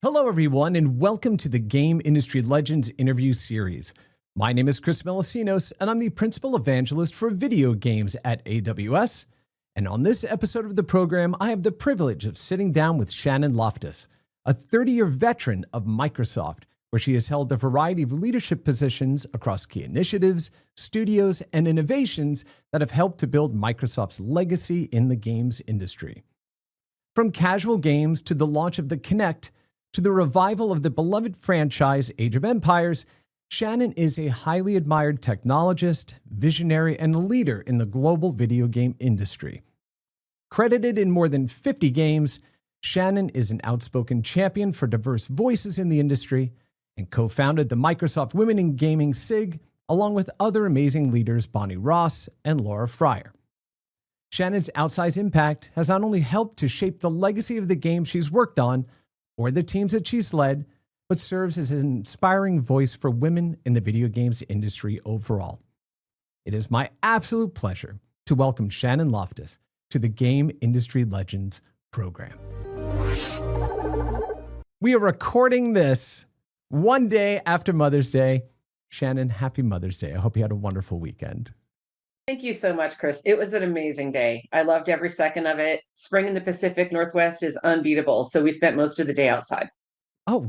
Hello, everyone, and welcome to the Game Industry Legends interview series. My name is Chris Melissinos, and I'm the Principal Evangelist for video games at AWS. And on this episode of the program, I have the privilege of sitting down with Shannon Loftis, a 30-year veteran of Microsoft, where she has held a variety of leadership positions across key initiatives, studios, and innovations that have helped to build Microsoft's legacy in the games industry. From casual games to the launch of the Kinect, to the revival of the beloved franchise Age of Empires, Shannon is a highly admired technologist, visionary, and leader in the global video game industry. Credited in more than 50 games, Shannon is an outspoken champion for diverse voices in the industry and co-founded the Microsoft Women in Gaming SIG, along with other amazing leaders Bonnie Ross and Laura Fryer. Shannon's outsized impact has not only helped to shape the legacy of the games she's worked on, or the teams that she's led, but serves as an inspiring voice for women in the video games industry overall. It is my absolute pleasure to welcome Shannon Loftis to the Game Industry Legends program. We are recording this one day after Mother's Day. Shannon, happy Mother's Day. I hope you had a wonderful weekend. Thank you so much, Chris. It was an amazing day. I loved every second of it. Spring in the Pacific Northwest is unbeatable, so we spent most of the day outside. Oh,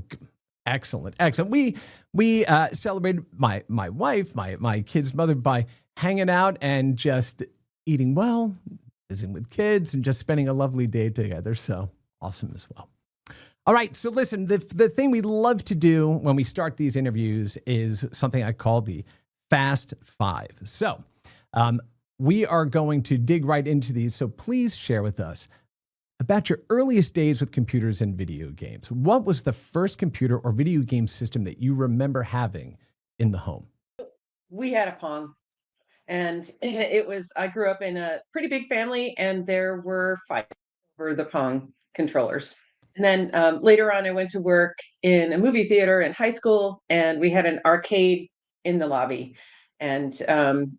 excellent, excellent. We celebrated my wife, my kid's mother, by hanging out and just eating well, visiting with kids, and just spending a lovely day together. So awesome as well. All right, so listen, the thing we love to do when we start these interviews is something I call the Fast Five. So we are going to dig right into these, so please share with us about your earliest days with computers and video games. What was the first computer or video game system that you remember having in the home? We had a Pong, and I grew up in a pretty big family, and there were fights over the Pong controllers. And then later on, I went to work in a movie theater in high school, and we had an arcade in the lobby. And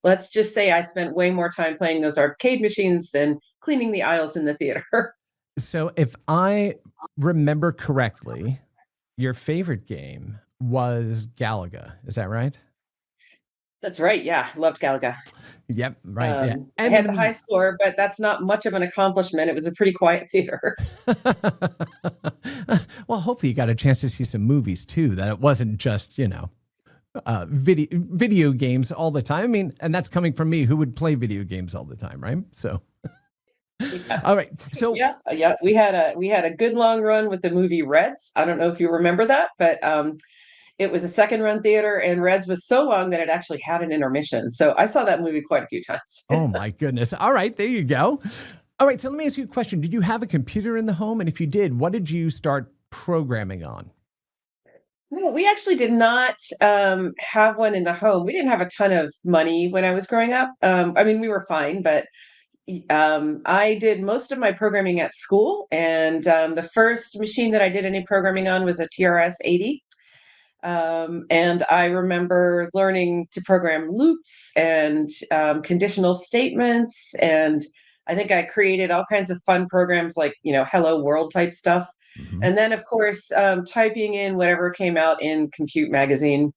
let's just say I spent way more time playing those arcade machines than cleaning the aisles in the theater. So if I remember correctly, your favorite game was Galaga. Is that right? That's right. Yeah, loved Galaga. Yep, right. Yeah. I had the high score, but that's not much of an accomplishment. It was a pretty quiet theater. Well, hopefully you got a chance to see some movies too, that it wasn't just, video games all the time. I mean, and that's coming from me, who would play video games all the time, right? So, Yes. all right. So Yeah. We had a good long run with the movie Reds. I don't know if you remember that, but it was a second run theater, and Reds was so long that it actually had an intermission. So I saw that movie quite a few times. oh my goodness. All right, there you go. All right, so let me ask you a question. Did you have a computer in the home? And if you did, what did you start programming on? No, we actually did not have one in the home. We didn't have a ton of money when I was growing up. I mean, we were fine, but I did most of my programming at school, and the first machine that I did any programming on was a TRS-80. And I remember learning to program loops and conditional statements, and I think I created all kinds of fun programs like, Hello World type stuff. Mhm. And then, of course, typing in whatever came out in Compute magazine.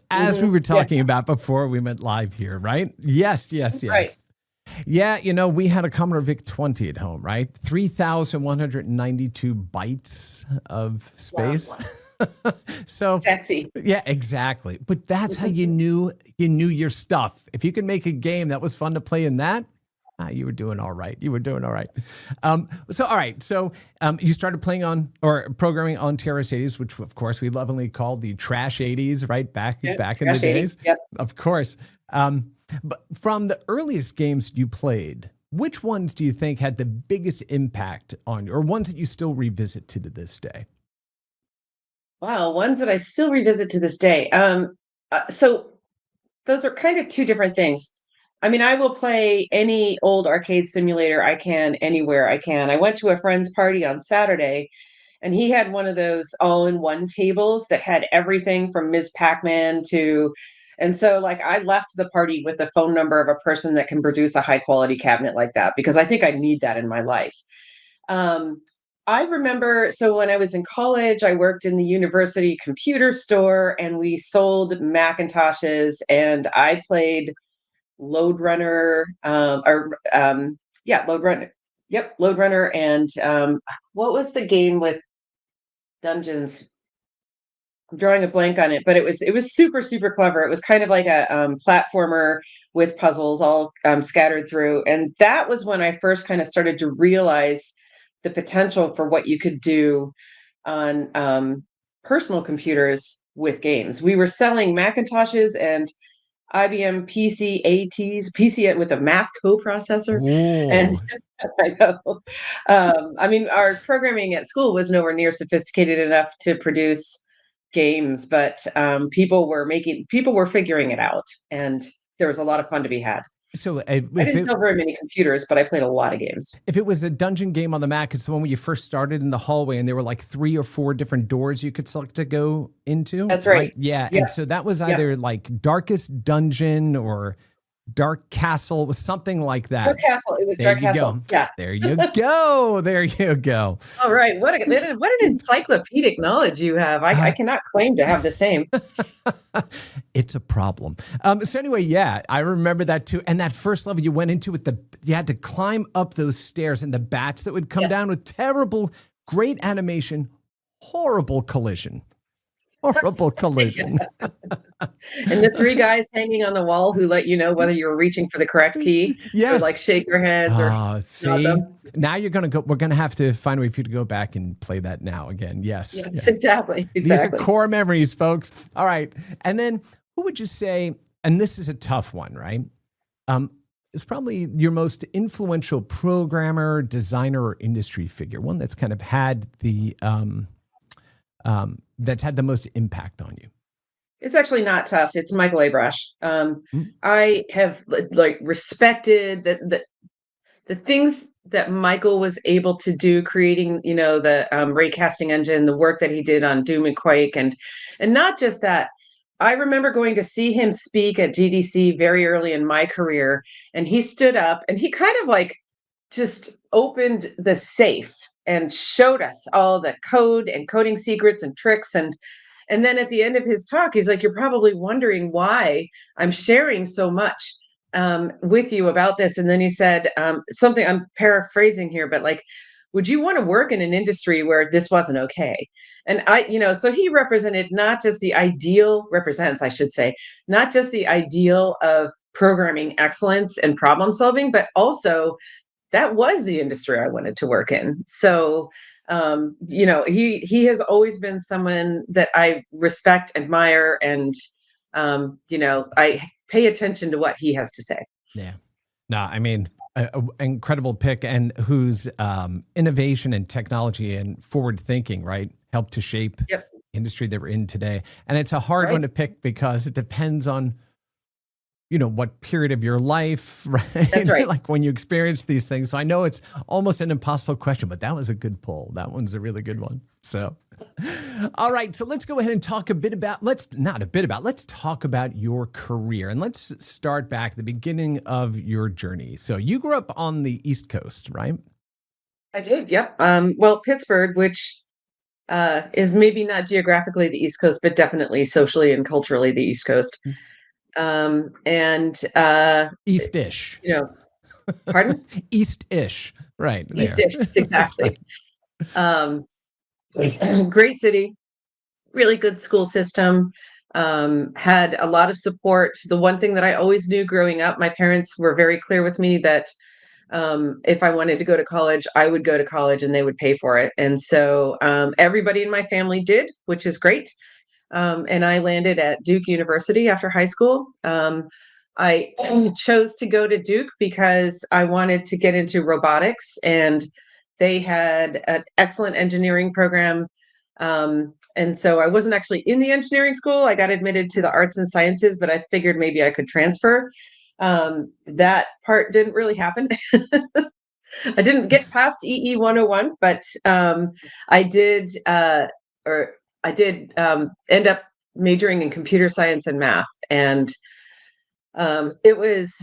As we were Yeah, talking about before we went live here, right? Yes, yes, right. yes. Yeah, we had a Commodore VIC-20 at home, right? 3,192 bytes of Wow. space. So, Sexy. yeah, exactly. But that's how you knew your stuff. If you could make a game that was fun to play in that, you were doing all right. You were doing all right. All right. So you started playing on or programming on TRS-80s, which of course we lovingly called the trash 80s, right? Back in the Trash 80s. days. Yep. Of course. But from the earliest games you played, which ones do you think had the biggest impact on you, or ones that you still revisit to this day? Wow, ones that I still revisit to this day. So those are kind of two different things. I mean, I will play any old arcade simulator I can anywhere I can. I went to a friend's party on Saturday, and he had one of those all-in-one tables that had everything from Ms. Pac-Man to, and so like I left the party with the phone number of a person that can produce a high quality cabinet like that, because I think I need that in my life. Um, I remember, so when I was in college, I worked in the university computer store and we sold Macintoshes and I played Load Runner, yeah, Load Runner. Yep, Load Runner. And what was the game with dungeons? I'm drawing a blank on it, but it was super super clever. It was kind of like a platformer with puzzles all scattered through, and that was when I first kind of started to realize the potential for what you could do on personal computers with games. We were selling Macintoshes and IBM PC ATs, PC with a math coprocessor, and Ooh. I know. I mean, our programming at school was nowhere near sophisticated enough to produce games, but people were figuring it out, and there was a lot of fun to be had. So I didn't sell very many computers, but I played a lot of games. if it was a dungeon game on the Mac, it's the one where you first started in the hallway and there were like 3 or 4 different doors you could select to go into, That's right? right. Yeah, Yeah, and so that was yeah. either like Darkest Dungeon or Dark Castle, it was something like Dark that. Castle. It was There Dark you Castle. go. Yeah. There you go. There you go. All right. What an encyclopedic knowledge you have. I Uh, cannot claim to have the same. it's a problem. So anyway, yeah, I remember that too. And that first level you went into with you had to climb up those stairs and the bats that would come Yes. down with terrible, great animation, horrible collision. Horrible collision. And the three guys hanging on the wall who let you know whether you were reaching for the correct key. They would like Yes. shake their heads or nod See, them. now we're gonna have to find a way for you to go back and play that now again. Yes. Yes, Yeah. exactly. These are Exactly. core memories, folks. All right. And then who would you say, and this is a tough one, right? Is probably your most influential programmer, designer, or industry figure, one that's kind of had that's had the most impact on you. It's actually not tough. It's Michael Abrash. Mm. I have like respected the things that Michael was able to do, creating, the ray casting engine, the work that he did on Doom and Quake, and not just that. I remember going to see him speak at GDC very early in my career, and he stood up and he kind of like just opened the safe and showed us all the code and coding secrets and tricks, and then at the end of his talk, he's like, "You're probably wondering why I'm sharing so much with you about this." And then he said something, I'm paraphrasing here, but like, would you want to work in an industry where this wasn't okay? And so he represents, I should say, not just the ideal of programming excellence and problem solving, but also that was the industry I wanted to work in. So, he has always been someone that I respect, admire, and I pay attention to what he has to say. Yeah. No, I mean, an incredible pick, and whose innovation and technology and forward thinking, right, helped to shape Yep. industry that we're in today. And it's a hard one Right. to pick because it depends on what period of your life, That's right? right. Like when you experience these things. So I know it's almost an impossible question, but that was a good poll. That one's a really good one. So, all right. So let's go ahead and talk let's talk about your career. And let's start back at the beginning of your journey. So you grew up on the East Coast, right? I did. Yep. Well, Pittsburgh, which is maybe not geographically the East Coast, but definitely socially and culturally the East Coast. And East-ish. Pardon? East-ish. Right there. East-ish, That's exactly. right. Um, great city, really good school system, had a lot of support. The one thing that I always knew growing up, my parents were very clear with me that if I wanted to go to college, I would go to college and they would pay for it. And so everybody in my family did, which is great. And I landed at Duke University after high school. I chose to go to Duke because I wanted to get into robotics, and they had an excellent engineering program. And so I wasn't actually in the engineering school. I got admitted to the arts and sciences, but I figured maybe I could transfer. That part didn't really happen. I didn't get past EE 101, but I did, or I did end up majoring in computer science and math. And it was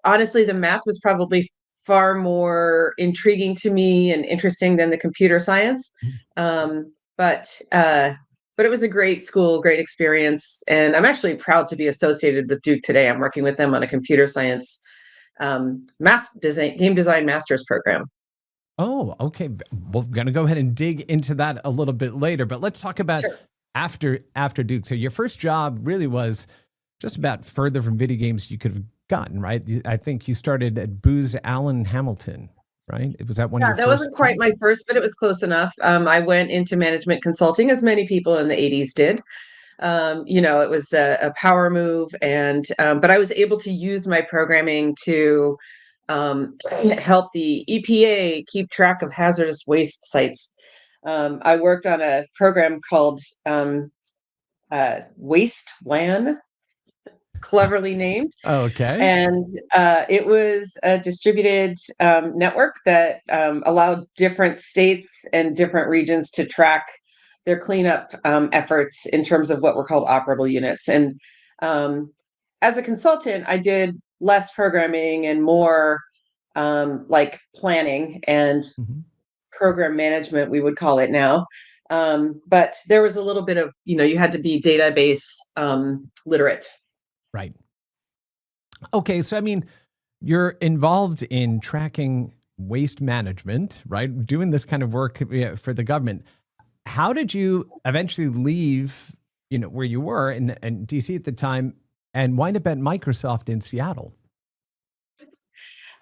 honestly, the math was probably far more intriguing to me and interesting than the computer science. Mhm. Um, but uh, but it was a great school, great experience, and I'm actually proud to be associated with Duke today. I'm working with them on a computer science game design master's program. Oh, okay. We're going to go ahead and dig into that a little bit later, but let's talk about Sure. after Duke. So your first job really was just about further from video games you could have gotten, right? I think you started at Booz Allen Hamilton, right? Was that one of Yeah, your that first wasn't quite jobs? my first, but it was close enough. I went into management consulting, as many people in the 80s did. It was a power move, and but I was able to use my programming to help the EPA keep track of hazardous waste sites. I worked on a program called Wasteland, cleverly named. Okay. And it was a distributed network that allowed different states and different regions to track their cleanup efforts in terms of what were called operable units. And as a consultant, I did less programming and more like planning and Mhm. program management, we would call it now. But there was a little bit of, you had to be database literate. Right. Okay. So, I mean, you're involved in tracking waste management, right? Doing this kind of work for the government. How did you eventually leave, where you were in DC at the time and wind up at Microsoft in Seattle?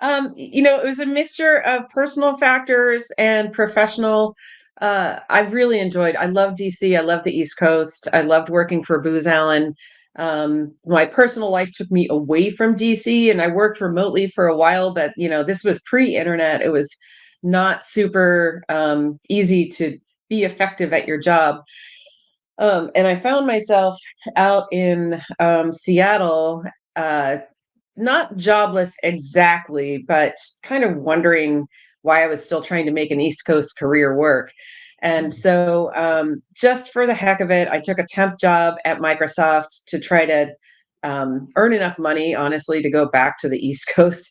It was a mixture of personal factors and professional. I really enjoyed. I love DC. I love the East Coast. I loved working for Booz Allen. My personal life took me away from DC, and I worked remotely for a while. But this was pre-internet. It was not super easy to be effective at your job. And I found myself out in Seattle. Uh, not jobless exactly, but kind of wondering why I was still trying to make an East Coast career work. And Mm. so, just for the heck of it, I took a temp job at Microsoft to try to earn enough money, honestly, to go back to the East Coast.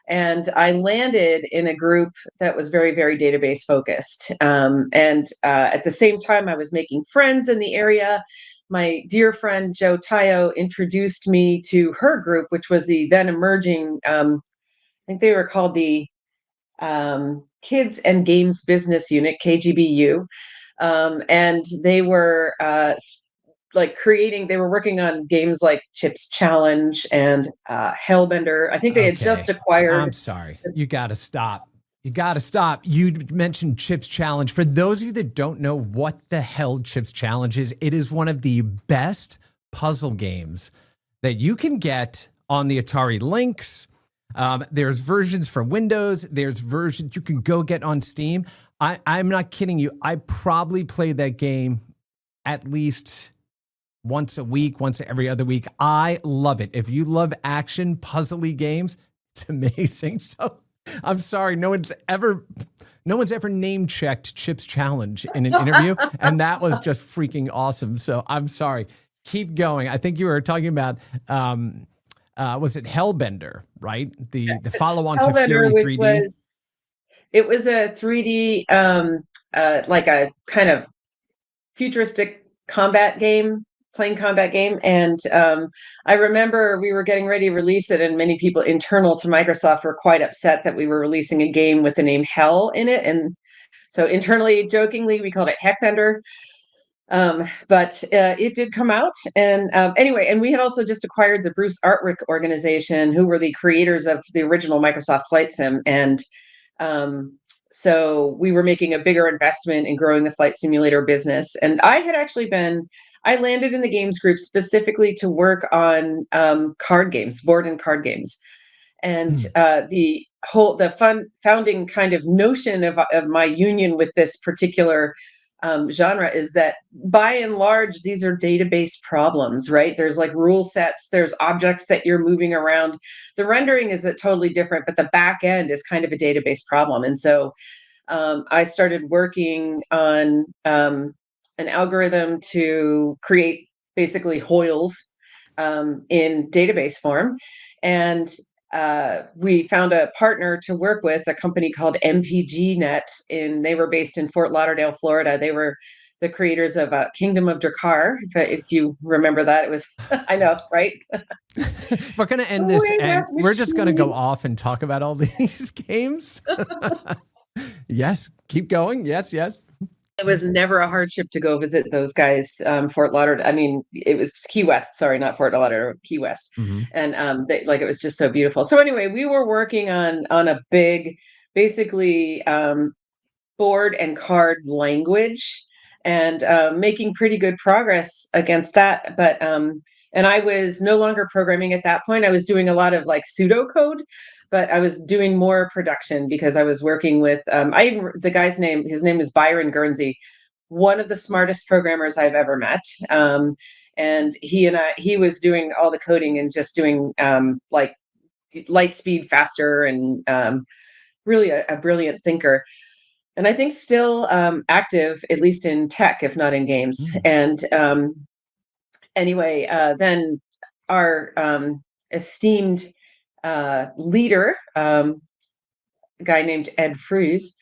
And I landed in a group that was very, very database focused. And at the same time, I was making friends in the area. My dear friend Joe Tayo introduced me to her group, which was the then emerging, I think they were called the Kids and Games Business Unit, KGBU. And they were they were working on games like Chips Challenge and Hellbender. I think they had just Okay. I'm acquired. sorry. You got to stop. You got to stop. You mentioned Chips Challenge. For those of you that don't know what the hell Chips Challenge is, it is one of the best puzzle games that you can get on the Atari Lynx. There's versions for Windows. There's versions you can go get on Steam. I'm not kidding you. I probably play that game at least once a week, once every other week. I love it. If you love action puzzly games, it's amazing. So I'm sorry, no one's ever name checked Chips Challenge in an interview, and that was just freaking awesome. So I'm sorry. Keep going. I think you were talking about was it Hellbender, right? The follow on to Hellbender, Fury which 3D. was it was a 3D like a kind of futuristic combat game, playing combat game. And I remember we were getting ready to release it, and many people internal to Microsoft were quite upset that we were releasing a game with the name Hell in it. And so internally, jokingly, we called it Heckbender. But it did come out. And anyway, and we had also just acquired the Bruce Artwick organization, who were the creators of the original Microsoft Flight Sim. And um, so we were making a bigger investment in growing the flight simulator business. And I landed in the games group specifically to work on card games, board and card games. And the founding kind of notion of my union with this particular genre is that by and large, these are database problems, right? There's like rule sets, there's objects that you're moving around. The rendering is totally different, but the back end is kind of a database problem. And so I started working on an algorithm to create basically Hoyles in database form. And we found a partner to work with, a company called MPGnet, and they were based in Fort Lauderdale, Florida. They were the creators of Kingdom of Drakar, if you remember that. It was, I know, right? We're going to end this, Way and back we're just going to go machine. off and talk about all these games. Yes, keep going. Yes, yes. It was never a hardship to go visit those guys, Fort Lauderdale. I mean, it was Key West. Sorry, not Fort Lauderdale, Key West. Mm-hmm. And it was just so beautiful. So anyway, we were working on a big, basically board and card language, and making pretty good progress against that. But and I was no longer programming at that point. I was doing a lot of like pseudocode, but I was doing more production because I was working with the guy's name. His name is Byron Guernsey, one of the smartest programmers I've ever met. And he was doing all the coding and just doing like light speed faster, and really a brilliant thinker, and I think still active, at least in tech, if not in games. Mm. And anyway, then our esteemed leader, a guy named Ed Freeze,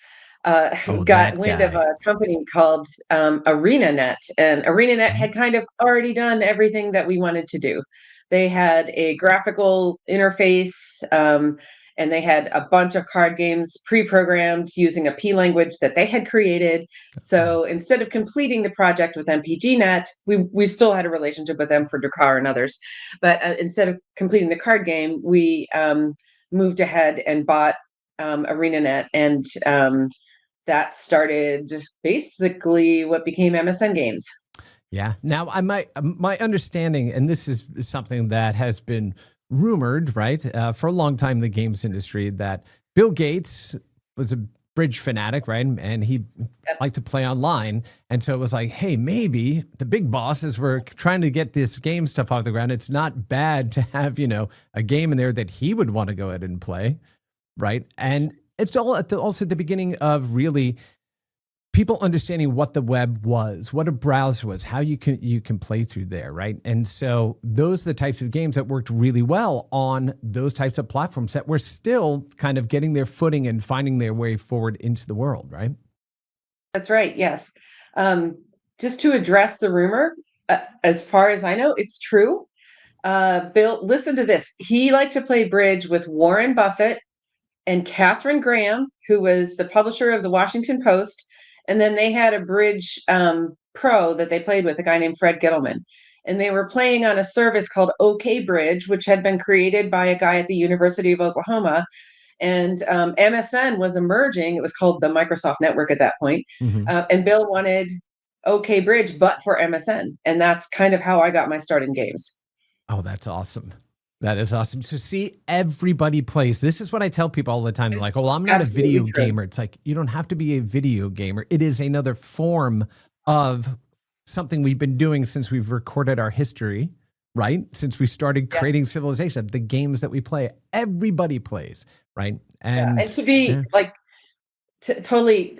Oh, got that wind of guy. a company called ArenaNet, and ArenaNet Mhm. had kind of already done everything that we wanted to do. They had a graphical interface, and they had a bunch of card games pre-programmed using a P language that they had created. Oh, So instead of completing the project with MPGNet, we still had a relationship with them for Dakar and others. But instead of completing the card game, we moved ahead and bought ArenaNet, and that started basically what became MSN Games. yeah. Now, my understanding, and this is something that has been rumored, right, for a long time in the games industry, that Bill Gates was a bridge fanatic, right, and he That's liked to play online, and so it was like, hey, maybe the big bosses were trying to get this game stuff off the ground. It's not bad to have a game in there that he would want to go ahead and play, right, and it's all also at the beginning of really people understanding what the web was, what a browser was, how you can play through there, right? And so those are the types of games that worked really well on those types of platforms that were still kind of getting their footing and finding their way forward into the world, right? that's right. Yes. Um, just to address the rumor, as far as I know, it's true. Bill, listen to this. He liked to play bridge with Warren Buffett and Catherine Graham, who was the publisher of the Washington Post. And then they had a bridge pro that they played with, a guy named Fred Gittleman. And they were playing on a service called OK Bridge, which had been created by a guy at the University of Oklahoma. And MSN was emerging. It was called the Microsoft Network at that point. Mm-hmm. And Bill wanted OK Bridge, but for MSN. And that's kind of how I got my start in games. Oh, that's awesome. That is awesome. So see, everybody plays. This is what I tell people all the time. They're It's like, "Oh, I'm not a absolutely video true. gamer." It's like, you don't have to be a video gamer. It is another form of something we've been doing since we've recorded our history, right? Since we started Yeah. creating civilization, the games that we play, everybody plays, right? Yeah. And And to be yeah. like totally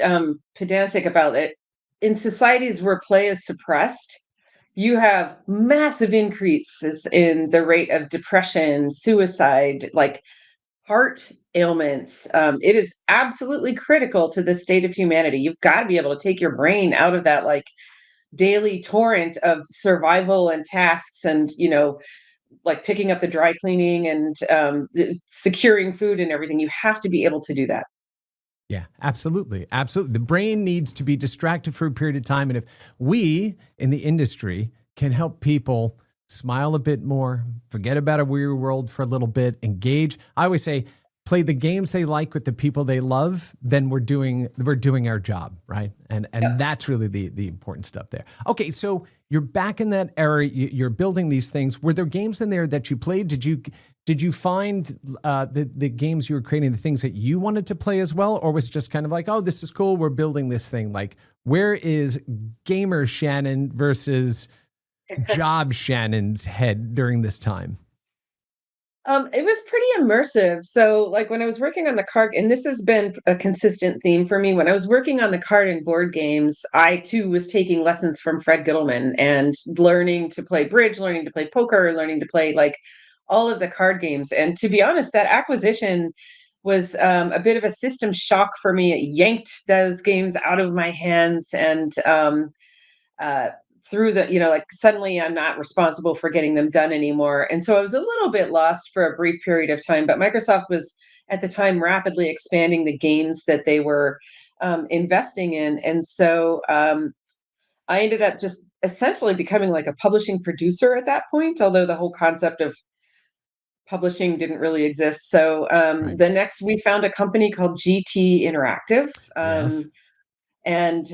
pedantic about it, in societies where play is suppressed, you have massive increases in the rate of depression, suicide, like heart ailments. It is absolutely critical to the state of humanity. You've got to be able to take your brain out of that like daily torrent of survival and tasks, and like picking up the dry cleaning and securing food and everything. You have to be able to do that. Yeah, absolutely. Absolutely. The brain needs to be distracted for a period of time. And if we in the industry can help people smile a bit more, forget about a weary world for a little bit, engage. I always say, play the games they like with the people they love, then we're doing our job, right? And Yeah. that's really the important stuff there. Okay, so you're back in that era, you're building these things. Were there games in there that you played? Did you find the games you were creating, the things that you wanted to play as well, or was it just kind of like, oh, this is cool, we're building this thing? Like, where is gamer Shannon versus job Shannon's head during this time? It was pretty immersive. So, like when I was working on the card, and this has been a consistent theme for me, when I was working on the card and board games, I too was taking lessons from Fred Gittleman and learning to play bridge, learning to play poker, learning to play like all of the card games. And to be honest, that acquisition was a bit of a system shock for me. It yanked those games out of my hands, and uh, through the, like suddenly I'm not responsible for getting them done anymore. And so I was a little bit lost for a brief period of time, but Microsoft was at the time rapidly expanding the games that they were investing in. And so I ended up just essentially becoming like a publishing producer at that point, although the whole concept of publishing didn't really exist. So Right. the next, we found a company called GT Interactive. Yes. And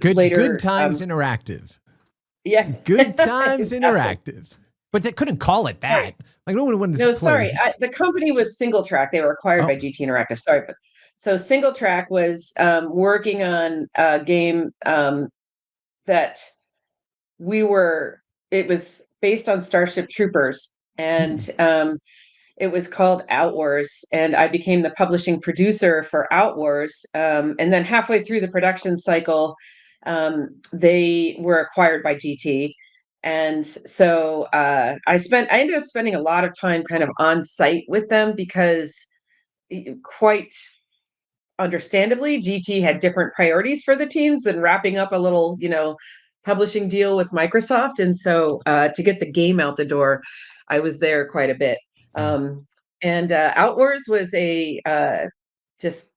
Good later, Times Interactive. yeah, Good Times exactly. Interactive. But they couldn't call it Sorry. that. Like no one wanted to No, play. sorry. The company was Single Track. They were acquired Oh, by GT Interactive. Sorry, but so Single Track was working on a game that we were. It was based on Starship Troopers, hmm. and it was called Outwars, and I became the publishing producer for Outwars. And then halfway through the production cycle, they were acquired by GT. And so I ended up spending a lot of time kind of on site with them because quite understandably, GT had different priorities for the teams than wrapping up a little, publishing deal with Microsoft. And so to get the game out the door, I was there quite a bit. Yeah. Um, and Outwars was a just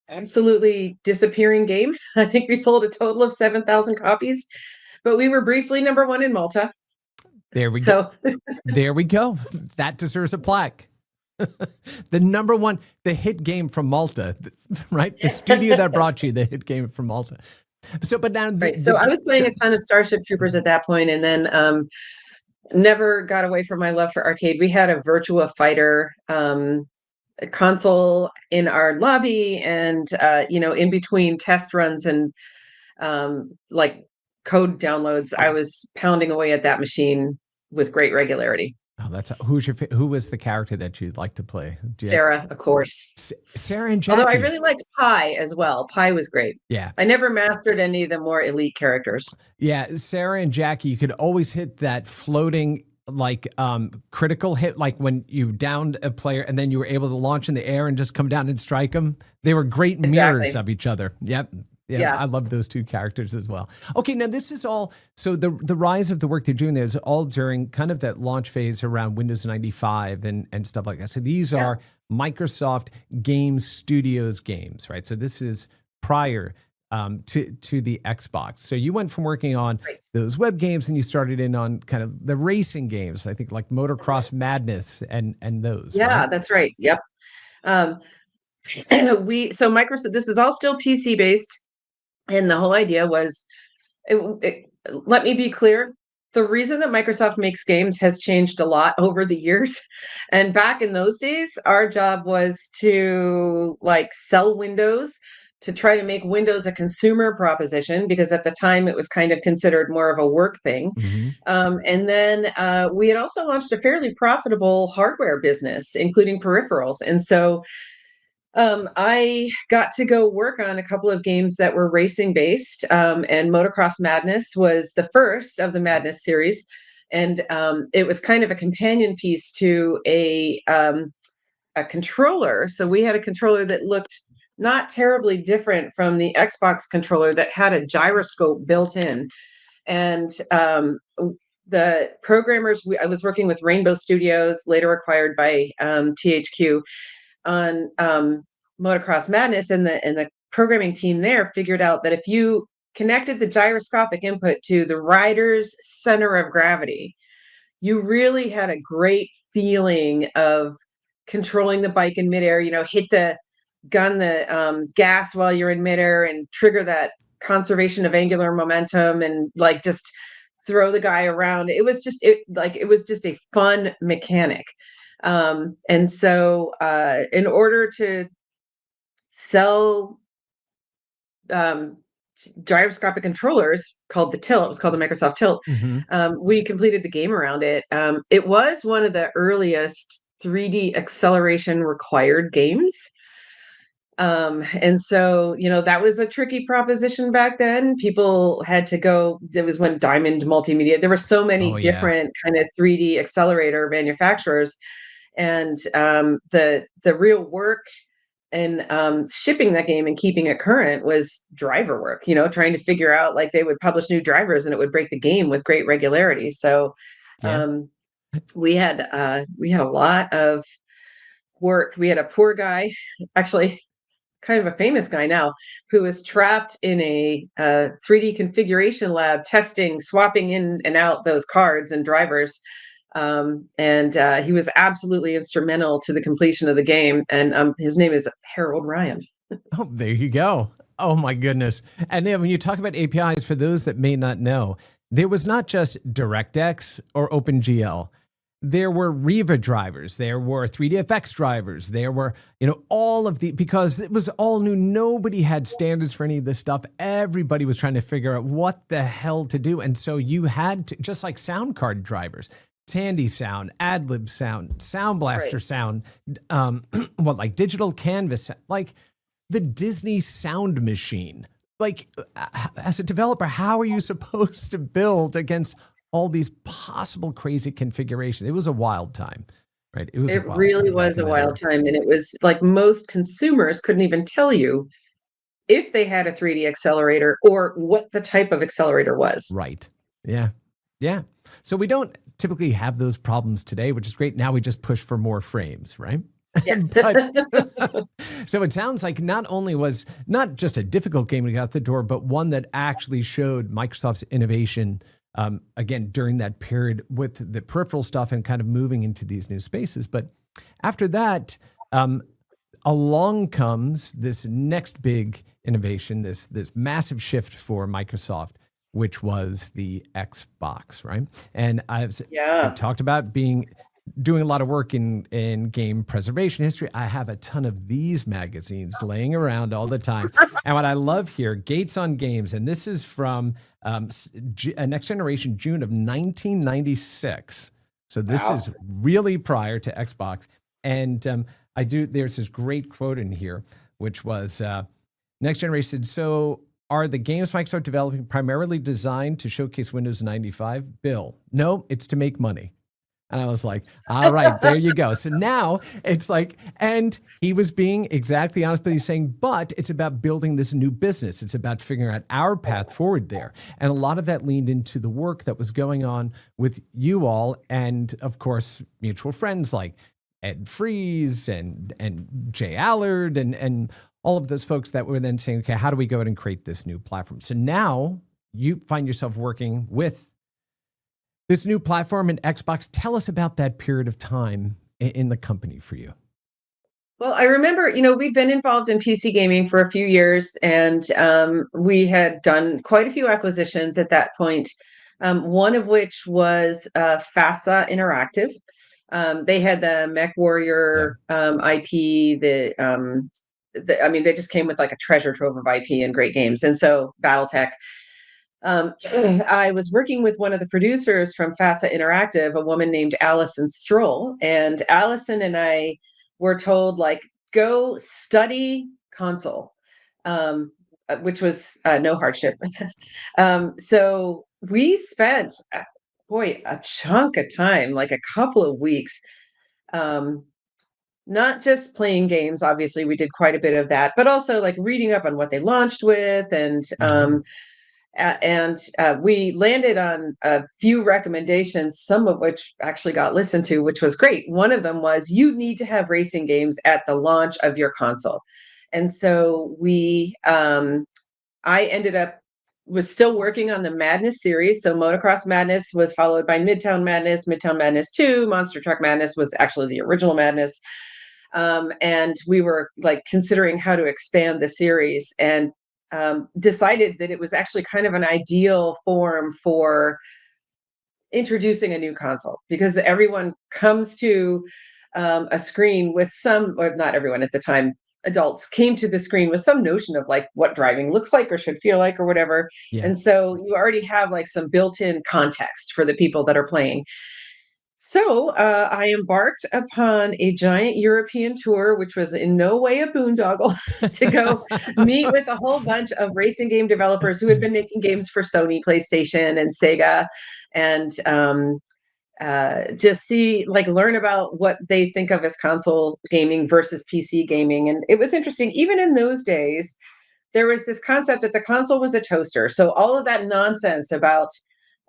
absolutely disappearing game. I think we sold a total of 7,000 copies, but we were briefly number one in Malta. There we go. So There we go. That deserves a plaque. The number one, the hit game from Malta, right? The studio that brought you the hit game from Malta. So, but now right. So I was playing a ton of Starship Troopers at that point, and then never got away from my love for arcade. We had a Virtua Fighter console in our lobby, and in between test runs and like code downloads, I was pounding away at that machine with great regularity. oh, that's who was the character that you'd like to play? Do you have Sarah, of course. Sarah and Although I Jackie? really liked Pi as well. Pi was great. Yeah. I never mastered any of the more elite characters. Yeah, Sarah and Jackie, you could always hit that floating like critical hit, like when you downed a player and then you were able to launch in the air and just come down and strike them. They were great mirrors Exactly. of each other. Yep. Yeah, Yeah. I love those two characters as well. Okay, now this is all so the rise of the work they're doing there is all during kind of that launch phase around Windows 95 and stuff like that. So these Yeah. are Microsoft Game Studios games, right? So this is prior to the Xbox. So you went from working on Right. those web games and you started in on kind of the racing games, I think like Motocross Madness and those, right? Yeah, that's right. Yep. Um, so Microsoft, this is all still PC based. And the whole idea was, let me be clear, the reason that Microsoft makes games has changed a lot over the years. And back in those days, our job was to like sell Windows, to try to make Windows a consumer proposition, because at the time it was kind of considered more of a work thing. Mm-hmm. And then we had also launched a fairly profitable hardware business, including peripherals. And so I got to go work on a couple of games that were racing based, and Motocross Madness was the first of the Madness series, and it was kind of a companion piece to a controller. So we had a controller that looked not terribly different from the Xbox controller that had a gyroscope built in, and the programmers. I was working with Rainbow Studios, later acquired by THQ, on Motocross Madness, and the programming team there figured out that if you connected the gyroscopic input to the rider's center of gravity, you really had a great feeling of controlling the bike in midair. Hit the gas while you're in midair and trigger that conservation of angular momentum, and like just throw the guy around. It was just a fun mechanic. And so in order to sell um, gyroscopic controllers called the Tilt, it was called the Microsoft Tilt, Mm-hmm. we completed the game around it. It was one of the earliest 3D acceleration required games. And so, that was a tricky proposition back then. People had to go, it was when Diamond Multimedia, there were so many Oh yeah. different kind of 3D accelerator manufacturers. And the real work and shipping that game and keeping it current was driver work, trying to figure out, like, they would publish new drivers and it would break the game with great regularity. So Yeah. we had a lot of work. We had a poor guy, actually kind of a famous guy now, who was trapped in a 3D configuration lab testing, swapping in and out those cards and drivers. And he was absolutely instrumental to the completion of the game. And his name is Harold Ryan. Oh, there you go. Oh my goodness. And then when you talk about APIs, for those that may not know, there was not just DirectX or OpenGL. There were Riva drivers, there were 3DFX drivers, there were, all of because it was all new. Nobody had standards for any of this stuff. Everybody was trying to figure out what the hell to do. And so you had to, just like sound card drivers, Tandy Sound, AdLib Sound, Sound Blaster Right. Sound, like Digital Canvas, like the Disney Sound Machine. Like, as a developer, how are you supposed to build against all these possible crazy configurations? It was a wild time, right? It was a It wild really time back was in a that wild era. time. And it was like most consumers couldn't even tell you if they had a 3D accelerator or what the type of accelerator was. Right. Yeah. Yeah. So we don't typically have those problems today, which is great. Now we just push for more frames, right? Yeah. But so it sounds like not only was not just a difficult game to get out the door, but one that actually showed Microsoft's innovation, again, during that period with the peripheral stuff and kind of moving into these new spaces. But after that, along comes this next big innovation, this massive shift for Microsoft, which was the Xbox, right? And I've Yeah. talked about doing a lot of work in game preservation history. I have a ton of these magazines laying around all the time. And what I love here, Gates on Games, and this is from Next Generation, June of 1996. So this Wow. is really prior to Xbox. And there's this great quote in here, which was Next Generation. So are the games Microsoft developing primarily designed to showcase Windows 95? Bill, no, it's to make money. And I was like, all right, there you go. So now it's like, and he was being exactly honest, but he's saying, but it's about building this new business. It's about figuring out our path forward there. And a lot of that leaned into the work that was going on with you all. And of course, mutual friends like Ed Freeze and Jay Allard and all of those folks that were then saying, okay, how do we go ahead and create this new platform? So now you find yourself working with this new platform in Xbox. Tell us about that period of time in the company for you. Well, I remember, we've been involved in PC gaming for a few years, and we had done quite a few acquisitions at that point. One of which was FASA Interactive. They had the Mech Yeah. Warrior IP. I mean, they just came with like a treasure trove of IP and great games. And so BattleTech. I was working with one of the producers from FASA Interactive, a woman named Allison Stroll, and Allison and I were told, like, go study console, which was no hardship. So we spent, boy, a chunk of time, like a couple of weeks, um, not just playing games. Obviously, we did quite a bit of that, but also like reading up on what they launched with, and Mm-hmm. we landed on a few recommendations, some of which actually got listened to, which was great. One of them was, you need to have racing games at the launch of your console. And so I ended up was still working on the Madness series. So Motocross Madness was followed by Midtown Madness, Midtown Madness 2, Monster Truck Madness was actually the original Madness. And we were like considering how to expand the series, and decided that it was actually kind of an ideal form for introducing a new console, because everyone comes to a screen with some, or not everyone at the time, adults came to the screen with some notion of like what driving looks like or should feel like or whatever. Yeah. And so you already have like some built-in context for the people that are playing. So I embarked upon a giant European tour, which was in no way a boondoggle, to go meet with a whole bunch of racing game developers who had been making games for Sony, PlayStation, and Sega, and just learn about what they think of as console gaming versus PC gaming. And it was interesting. Even in those days, there was this concept that the console was a toaster. So all of that nonsense about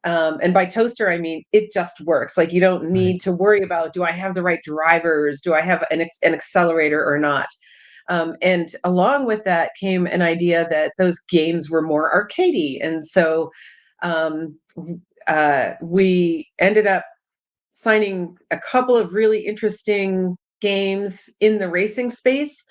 and by toaster, I mean it just works. Like you don't Right. need to worry about, do I have the right drivers? Do I have an accelerator or not? And along with that came an idea that those games were more arcadey. And so um, we ended up signing a couple of really interesting games in the racing space.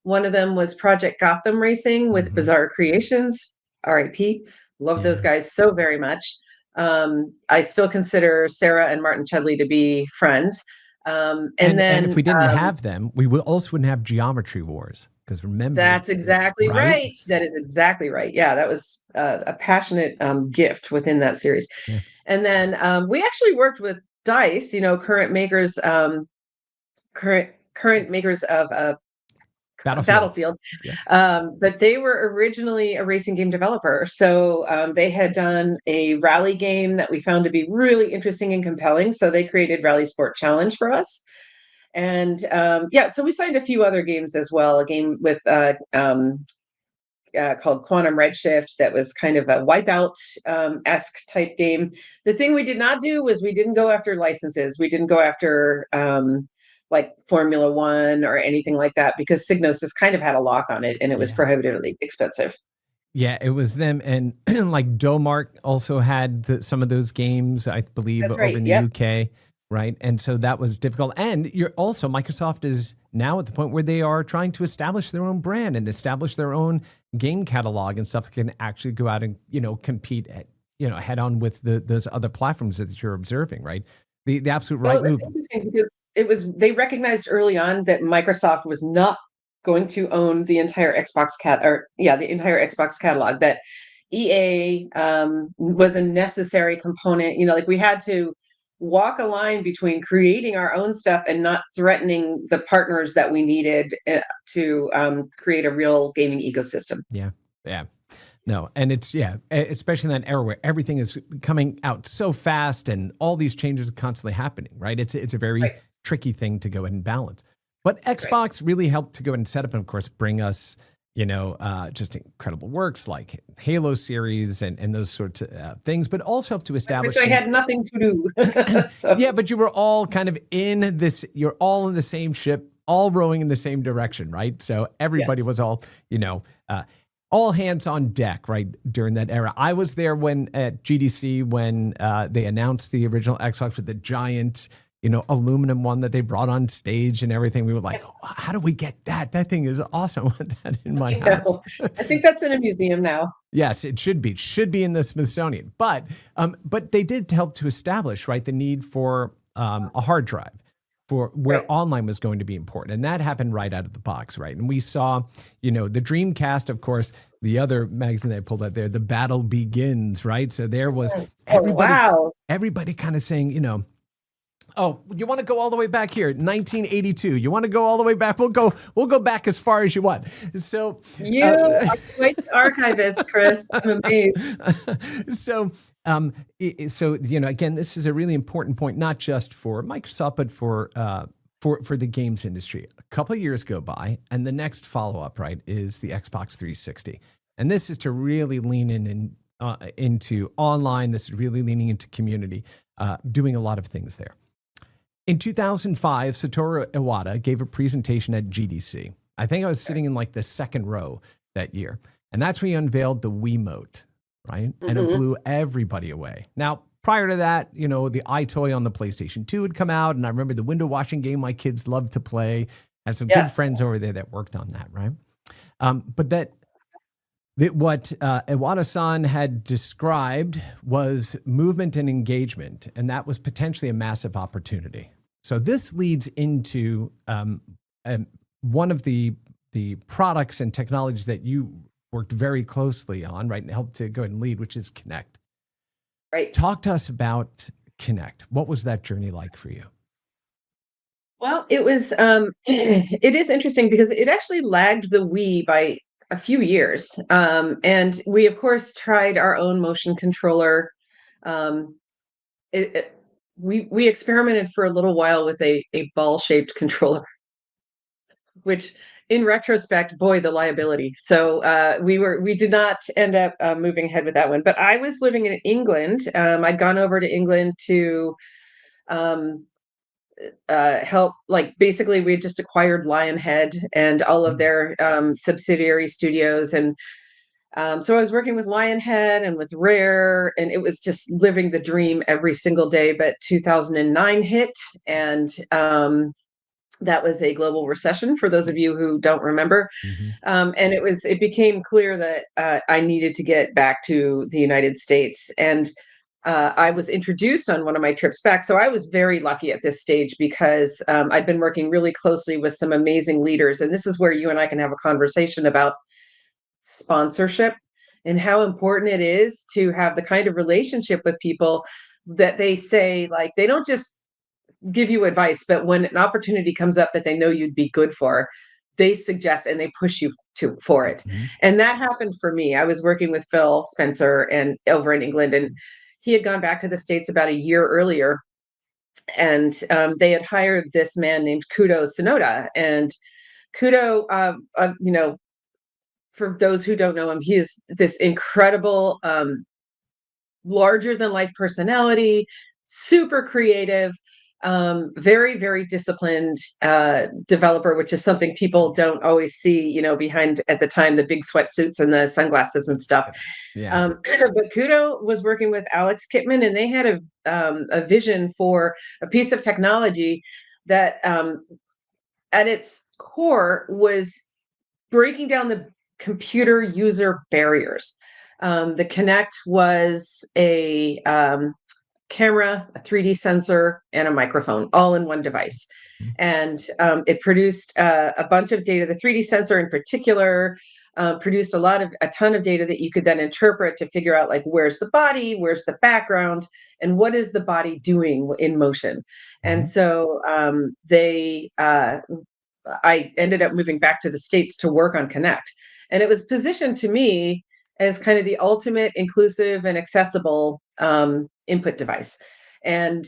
One of them was Project Gotham Racing with Hmm. Bizarre Creations, RIP. Love those Yeah. guys so very much. I still consider Sarah and Martin Chudley to be friends. And And if then we didn't have them, we will also wouldn't have Geometry Wars, because remember, That's exactly right? right. That is exactly right. Yeah, that was a passionate gift within that series. Yeah. And then we actually worked with Dice, current makers of Battlefield. Battlefield, Yeah. but they were originally a racing game developer. So they had done a rally game that we found to be really interesting and compelling. So they created Rally Sport Challenge for us. And yeah, so we signed a few other games as well. A game with called Quantum Redshift that was kind of a Wipeout esque type game. The thing we did not do was we didn't go after licenses. We didn't go after like Formula One or anything like that because Psygnosis kind of had a lock on it and it was Yeah. prohibitively expensive. Yeah, it was them, and like Domark also had some of those games, I believe, That's over right. in the Yep. UK, right? And so that was difficult. And you're also Microsoft is now at the point where they are trying to establish their own brand and establish their own game catalog and stuff that can actually go out and compete head on with those other platforms that you're observing, right? The absolute right Well, it's move. interesting because they recognized early on that Microsoft was not going to own the entire the entire Xbox catalog. That EA was a necessary component. Like we had to walk a line between creating our own stuff and not threatening the partners that we needed to create a real gaming ecosystem. Yeah, yeah. No, and it's especially in that era where everything is coming out so fast and all these changes are constantly happening, right? It's a very Right. tricky thing to go ahead and balance. But That's right. Xbox really helped to go ahead and set up and of course bring us, just incredible works like Halo series and those sorts of things, but also helped to Which establish I the had nothing to do. So yeah, but you were all kind of in this, you're all in the same ship, all rowing in the same direction, right? So everybody yes. was all, all hands on deck, right, during that era. I was there when at GDC when they announced the original Xbox with the giant, aluminum one that they brought on stage and everything. We were like, oh, how do we get that? That thing is awesome. I want that in my I house. know. I think that's in a museum now. Yes, it should be. It should be in the Smithsonian. But they did help to establish, right, the need for a hard drive for where Right. online was going to be important. And that happened right out of the box, right? And we saw, the Dreamcast, of course, the other magazine that I pulled out there, The Battle Begins, right? So there was Oh, everybody, wow. everybody kind of saying, oh, you want to go all the way back here, 1982. You want to go all the way back? We'll go back as far as you want. So You are quite the archivist, Chris. I'm amazed. so again, this is a really important point, not just for Microsoft, but for the games industry. A couple of years go by, and the next follow up, right, is the Xbox 360, and this is to really lean into online. This is really leaning into community, doing a lot of things there. In 2005, Satoru Iwata gave a presentation at GDC. I think I was sitting in like the second row that year, and that's when he unveiled the Wiimote, right? And it Mhm. blew everybody away. Now, prior to that, the iToy on the PlayStation 2 had come out, and I remember the window washing game my kids loved to play. I had some good Yes. friends over there that worked on that, right? But what Iwata-san had described was movement and engagement, and that was potentially a massive opportunity. So this leads into one of the products and technologies that you worked very closely on, right, and helped to go ahead and lead, which is Connect. Right. Talk to us about Kinect? What was that journey like for you? Well, it was it is interesting because it actually lagged the Wii by a few years. And we of course tried our own motion controller. Um, it, it- we experimented for a little while with a ball-shaped controller, which in retrospect, boy, the liability. So we did not end up moving ahead with that one. But I was living in England. I'd gone over to England to um, help, like basically we had just acquired Lionhead and all of Mm, their subsidiary studios. And so I was working with Lionhead and with Rare, and it was just living the dream every single day. But 2009 hit, and that was a global recession for those of you who don't remember. mhm, And it became clear that I needed to get back to the United States. And I was introduced on one of my trips back. So I was very lucky at this stage because I'd been working really closely with some amazing leaders. And this is where you and I can have a conversation about sponsorship and how important it is to have the kind of relationship with people that they say, like, they don't just give you advice, but when an opportunity comes up that they know you'd be good for, they suggest and they push you to for it. mhm, And that happened for me. I was working with Phil Spencer and over in England, and he had gone back to the States about a year earlier, and they had hired this man named Kudo Sonoda. And Kudo, for those who don't know him, he is this incredible larger than life personality, super creative, very, very disciplined developer, which is something people don't always see, behind at the time, the big sweatsuits and the sunglasses and stuff. yeah. But Kudo was working with Alex Kipman, and they had a vision for a piece of technology that at its core was breaking down the computer user barriers. The Kinect was a camera, a 3D sensor, and a microphone all in one device. Mhm, And it produced a bunch of data. The 3D sensor in particular produced a ton of data that you could then interpret to figure out, like, where's the body, where's the background, and what is the body doing in motion. And mhm. so I ended up moving back to the States to work on Connect. And it was positioned to me as kind of the ultimate inclusive and accessible input device. And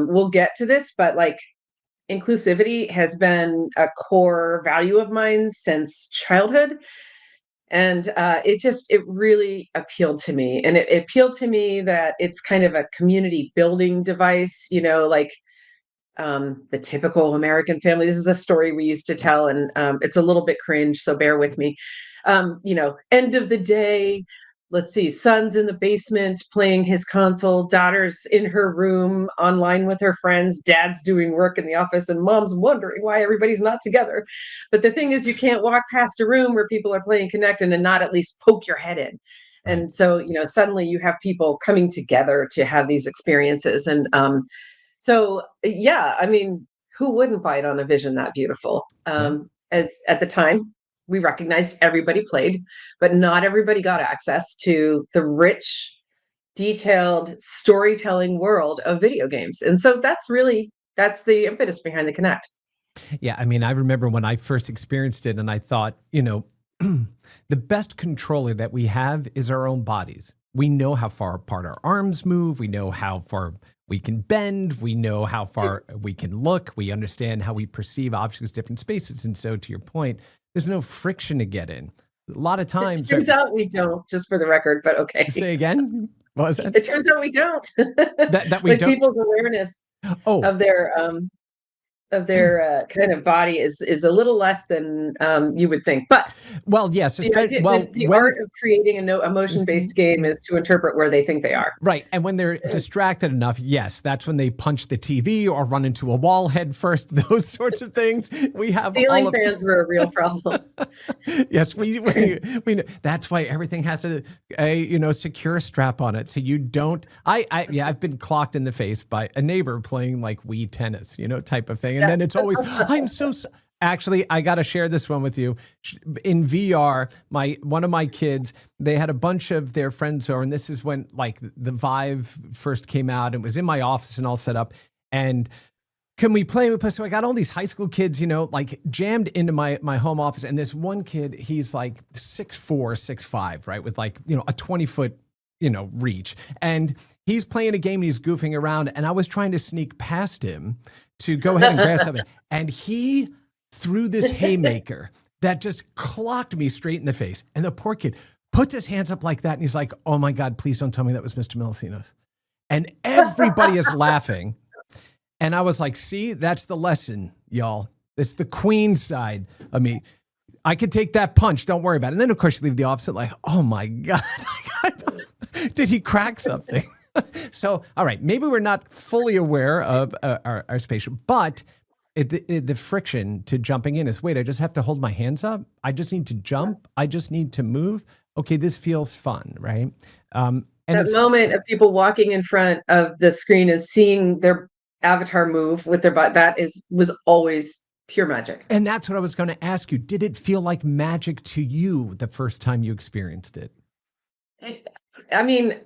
we'll get to this, but like, inclusivity has been a core value of mine since childhood. And it really appealed to me. And it appealed to me that it's kind of a community building device, like the typical American family. This is a story we used to tell, and it's a little bit cringe, so bear with me. End of the day, let's see, son's in the basement playing his console, daughter's in her room online with her friends, dad's doing work in the office, and mom's wondering why everybody's not together. But the thing is, you can't walk past a room where people are playing Connect and not at least poke your head in. Right. And so, suddenly you have people coming together to have these experiences. And so yeah, I mean, who wouldn't buy it on a vision that beautiful? Yeah. As at the time, we recognized everybody played, but not everybody got access to the rich, detailed storytelling world of video games. And so that's the impetus behind the Connect. Yeah, I mean, I remember when I first experienced it and I thought, the best controller that we have is our own bodies. We know how far apart our arms move. We know how far we can bend. We know how far we can look. We understand how we perceive objects, different spaces. And so, to your point, there's no friction to get in. A lot of It times, turns out we don't, just for the record, but okay. say again, what was that? It turns out we don't. That we Like, don't. people's awareness Oh, of their kind of body is a little less than you would think. But well, yes. the idea, Well, the art of creating a Mhm. motion-based game is to interpret where they think they are. Right. And when they're distracted enough, yes, that's when they punch the TV or run into a wall head first, those sorts of things. We have all Ceiling of fans were a real problem. yes, we know. That's why everything has a secure strap on it. So you don't I've been clocked in the face by a neighbor playing like Wii tennis, type of thing. And Yeah. then it's always Actually, I got to share this one with you. In VR, one of my kids, they had a bunch of their friends over, and this is when like the Vive first came out. It was in my office and all set up. And can we play? So I got all these high school kids, like jammed into my home office. And this one kid, he's like 6'4", 6'5", right? With like, a 20-foot, reach. And he's playing a game and he's goofing around. And I was trying to sneak past him to go ahead and grab something. And he threw this haymaker that just clocked me straight in the face. And the poor kid puts his hands up like that. And he's like, oh my God, please don't tell me that was Mr. Melissinos. And everybody is laughing. And I was like, see, that's the lesson, y'all. It's the queen side of me. I could take that punch. Don't worry about it. And then, of course, you leave the office and like, oh my God, did he crack something? So, all right, maybe we're not fully aware of our spatial, but the friction to jumping in is, wait, I just have to hold my hands up. I just need to jump. I just need to move. Okay, this feels fun, right? And that moment of people walking in front of the screen and seeing their avatar move with their butt, was always pure magic. And that's what I was going to ask you. Did it feel like magic to you the first time you experienced it? I mean,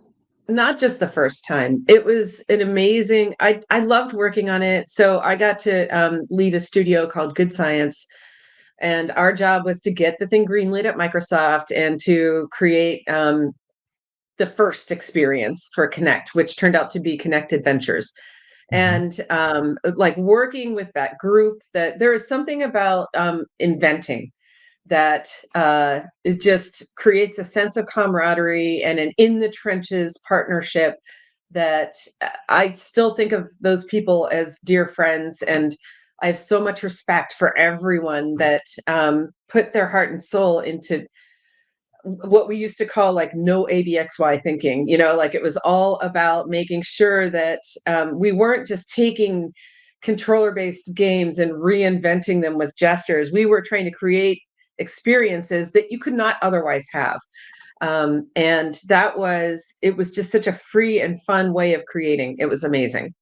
not just the first time. It was an amazing, I loved working on it. So I got to lead a studio called Good Science. And our job was to get the thing greenlit at Microsoft and to create the first experience for Connect, which turned out to be Connect Adventures. And like working with that group, that there is something about inventing that it just creates a sense of camaraderie and an in the trenches partnership that I still think of those people as dear friends. And I have so much respect for everyone that put their heart and soul into what we used to call like no ABXY thinking, like it was all about making sure that we weren't just taking controller-based games and reinventing them with gestures. We were trying to create experiences that you could not otherwise have. And it was just such a free and fun way of creating. It was amazing.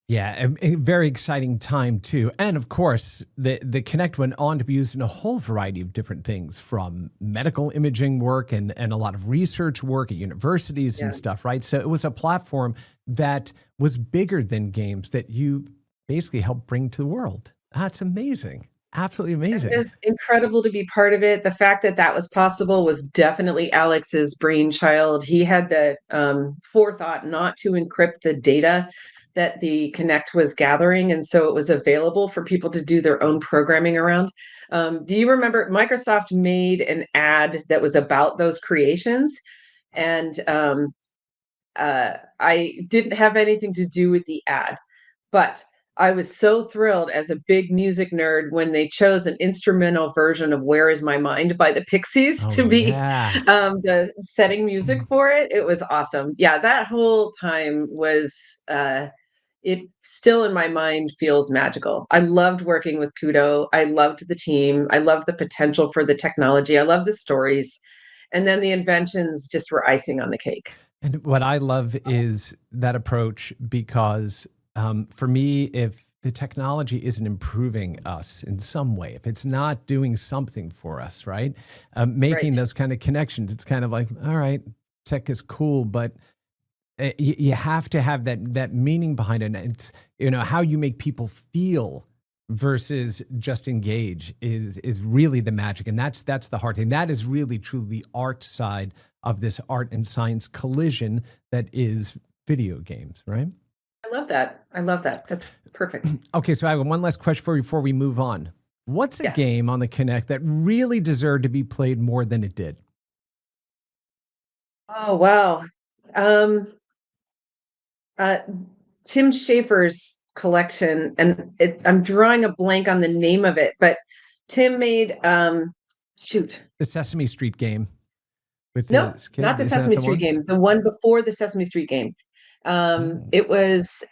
Yeah, a very exciting time too. And of course, the Connect went on to be used in a whole variety of different things, from medical imaging work and a lot of research work at universities and stuff, right? So it was a platform that was bigger than games that you basically helped bring to the world. That's amazing. Absolutely amazing. It was incredible to be part of it. The fact that that was possible was definitely Alex's brainchild. He had the forethought not to encrypt the data that the Connect was gathering, and so it was available for people to do their own programming around. Do you remember Microsoft made an ad that was about those creations? And I didn't have anything to do with the ad, but I was so thrilled as a big music nerd when they chose an instrumental version of Where Is My Mind by the Pixies to be the setting music for it. It was awesome. Yeah, that whole time was, it still in my mind feels magical. I loved working with Kudo. I loved the team. I loved the potential for the technology. I loved the stories. And then the inventions just were icing on the cake. And what I love is that approach, because for me, if the technology isn't improving us in some way, if it's not doing something for us, right? Making those kind of connections, it's kind of like, all right, tech is cool, but you have to have that meaning behind it. And it's, how you make people feel versus just engage is really the magic. And that's the hard thing. That is really truly the art side of this art and science collision that is video games, right? I love that. That's perfect. Okay, so I have one last question for you before we move on. What's a game on the Connect that really deserved to be played more than it did? Oh, wow. Tim Schafer's collection, and I'm drawing a blank on the name of it, but Tim made the Sesame Street game. No, not the Sesame Street game. The one before the Sesame Street game. It was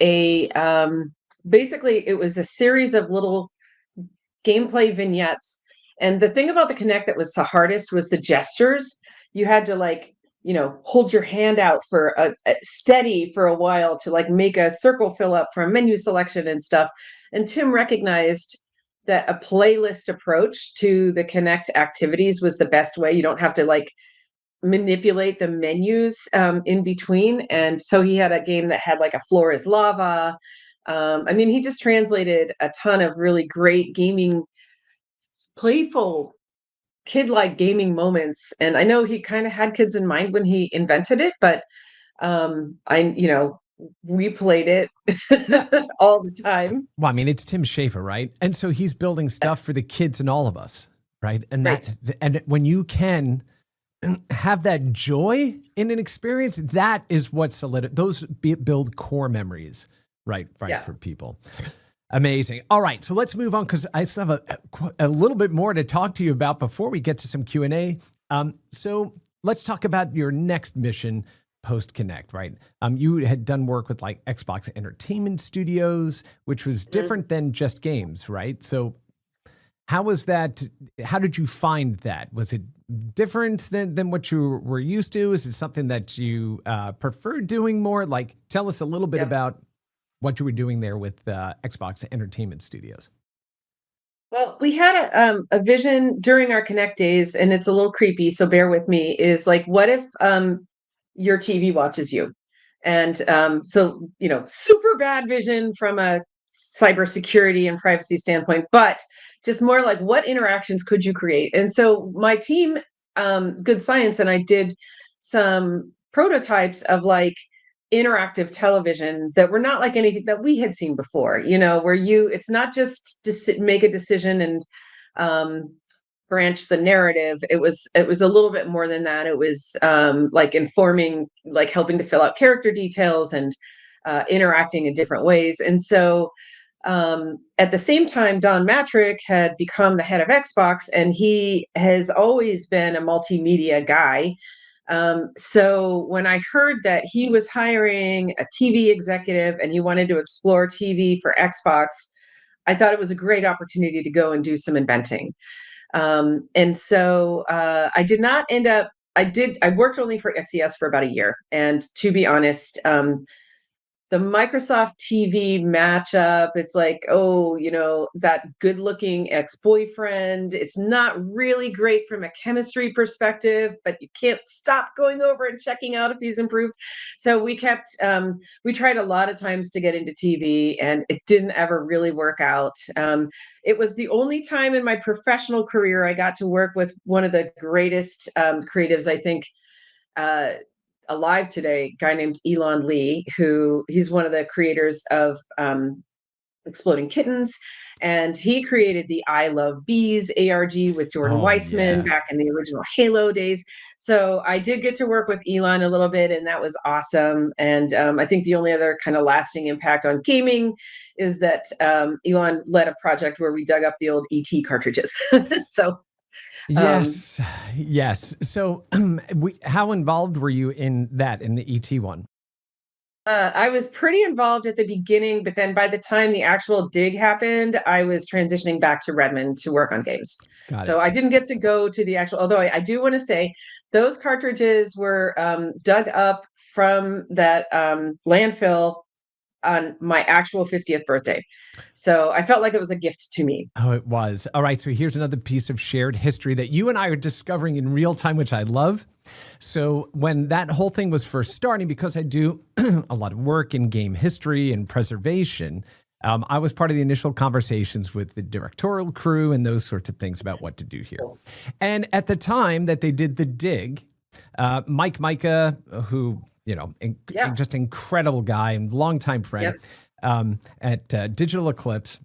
basically it was a series of little gameplay vignettes. And the thing about the Connect that was the hardest was the gestures. You had to hold your hand out for a steady for a while to make a circle fill up for a menu selection and stuff. And Tim recognized that a playlist approach to the Connect activities was the best way. You don't have to like manipulate the menus in between. And so he had a game that had like a floor is lava. I mean, he just translated a ton of really great gaming, playful, kid-like gaming moments. And I know he kind of had kids in mind when he invented it, but we played it Yeah. all the time. Well, I mean, it's Tim Schafer, right? And so he's building stuff Yes, for the kids and all of us, right? And right. when you can have that joy in an experience, that is what build core memories, right, Yeah. for people. Amazing. All right, so let's move on because I still have a little bit more to talk to you about before we get to some Q&A. So let's talk about your next mission post Connect, right? You had done work with like Xbox Entertainment Studios, which was different than just games, right? So how was that? How did you find that? Was it different than what you were used to? Is it something that you prefer doing more? Like, tell us a little bit about what you were doing there with Xbox Entertainment Studios. Well, we had a vision during our Connect days, and it's a little creepy, so bear with me, is like, what if your TV watches you? And super bad vision from a cybersecurity and privacy standpoint, but just more like what interactions could you create? And so my team, Good Science, and I did some prototypes of like interactive television that were not like anything that we had seen before, where it's not just make a decision and um, branch the narrative. It was a little bit more than that. It was like informing, like helping to fill out character details and interacting in different ways. And so at the same time, Don Matrick had become the head of Xbox, and he has always been a multimedia guy. So when I heard that he was hiring a TV executive and he wanted to explore TV for Xbox, I thought it was a great opportunity to go and do some inventing. And so I did not end up. I worked only for XCS for about a year, and to be honest, the Microsoft TV matchup, it's like, oh, that good looking ex-boyfriend. It's not really great from a chemistry perspective, but you can't stop going over and checking out if he's improved. So we tried a lot of times to get into TV, and it didn't ever really work out. It was the only time in my professional career I got to work with one of the greatest creatives, I think, uh, alive today, guy named Elon Lee, who he's one of the creators of Exploding Kittens. And he created the I Love Bees ARG with Jordan Oh, Weissman yeah. back in the original Halo days. So I did get to work with Elon a little bit, and that was awesome. And I think the only other kind of lasting impact on gaming is that Elon led a project where we dug up the old ET cartridges. So um, Yes. Yes. So how involved were you in the ET one? I was pretty involved at the beginning, but then by the time the actual dig happened, I was transitioning back to Redmond to work on games. Got So it. I didn't get to go to the actual, although I do want to say those cartridges were dug up from that landfill on my actual 50th birthday. So I felt like it was a gift to me. Oh, it was. All right. So here's another piece of shared history that you and I are discovering in real time, which I love. So when that whole thing was first starting, because I do a lot of work in game history and preservation, I was part of the initial conversations with the directorial crew and those sorts of things about what to do here. And at the time that they did the dig, Mike Micah, who, just incredible guy and longtime friend at Digital Eclipse,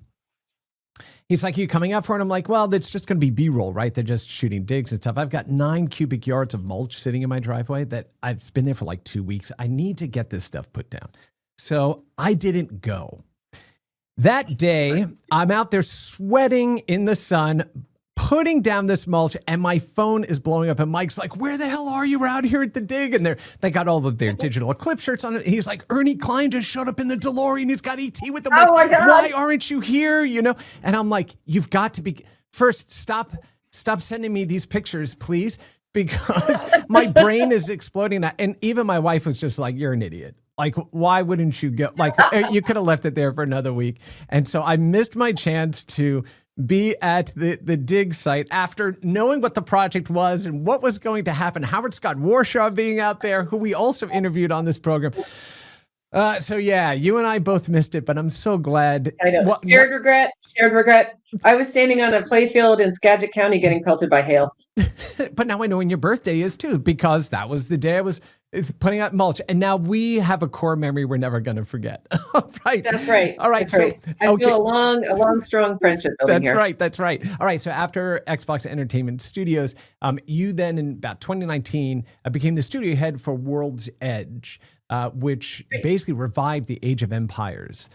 he's like, you coming up for it? I'm like, well, it's just going to be B-roll, right? They're just shooting digs and stuff. I've got 9 cubic yards of mulch sitting in my driveway that I've been there for like 2 weeks. I need to get this stuff put down. So I didn't go. That day, I'm out there sweating in the sun, putting down this mulch, and my phone is blowing up. And Mike's like, where the hell are you? We're out here at the dig. And they got all of their Digital Eclipse shirts on it. He's like, Ernie Klein just showed up in the DeLorean. He's got ET with him. Oh like, my God. why aren't you here? And I'm like, you've got to be first. Stop sending me these pictures, please, because my brain is exploding. And even my wife was just like, you're an idiot. Like, why wouldn't you go? Like, you could have left it there for another week. And so I missed my chance to be at the dig site after knowing what the project was and what was going to happen. Howard Scott Warshaw being out there, who we also interviewed on this program. So yeah, you and I both missed it, but I'm so glad. I know. Shared regret. Shared regret. I was standing on a playfield in Skagit County getting pelted by hail. But now I know when your birthday is too, because that was the day I was putting out mulch. And now we have a core memory we're never going to forget. Right. That's right. All right. That's right. I feel a long, strong friendship building That's here. right. That's right. All right. So after Xbox Entertainment Studios, you then in about 2019 became the studio head for World's Edge, which basically revived the Age of Empires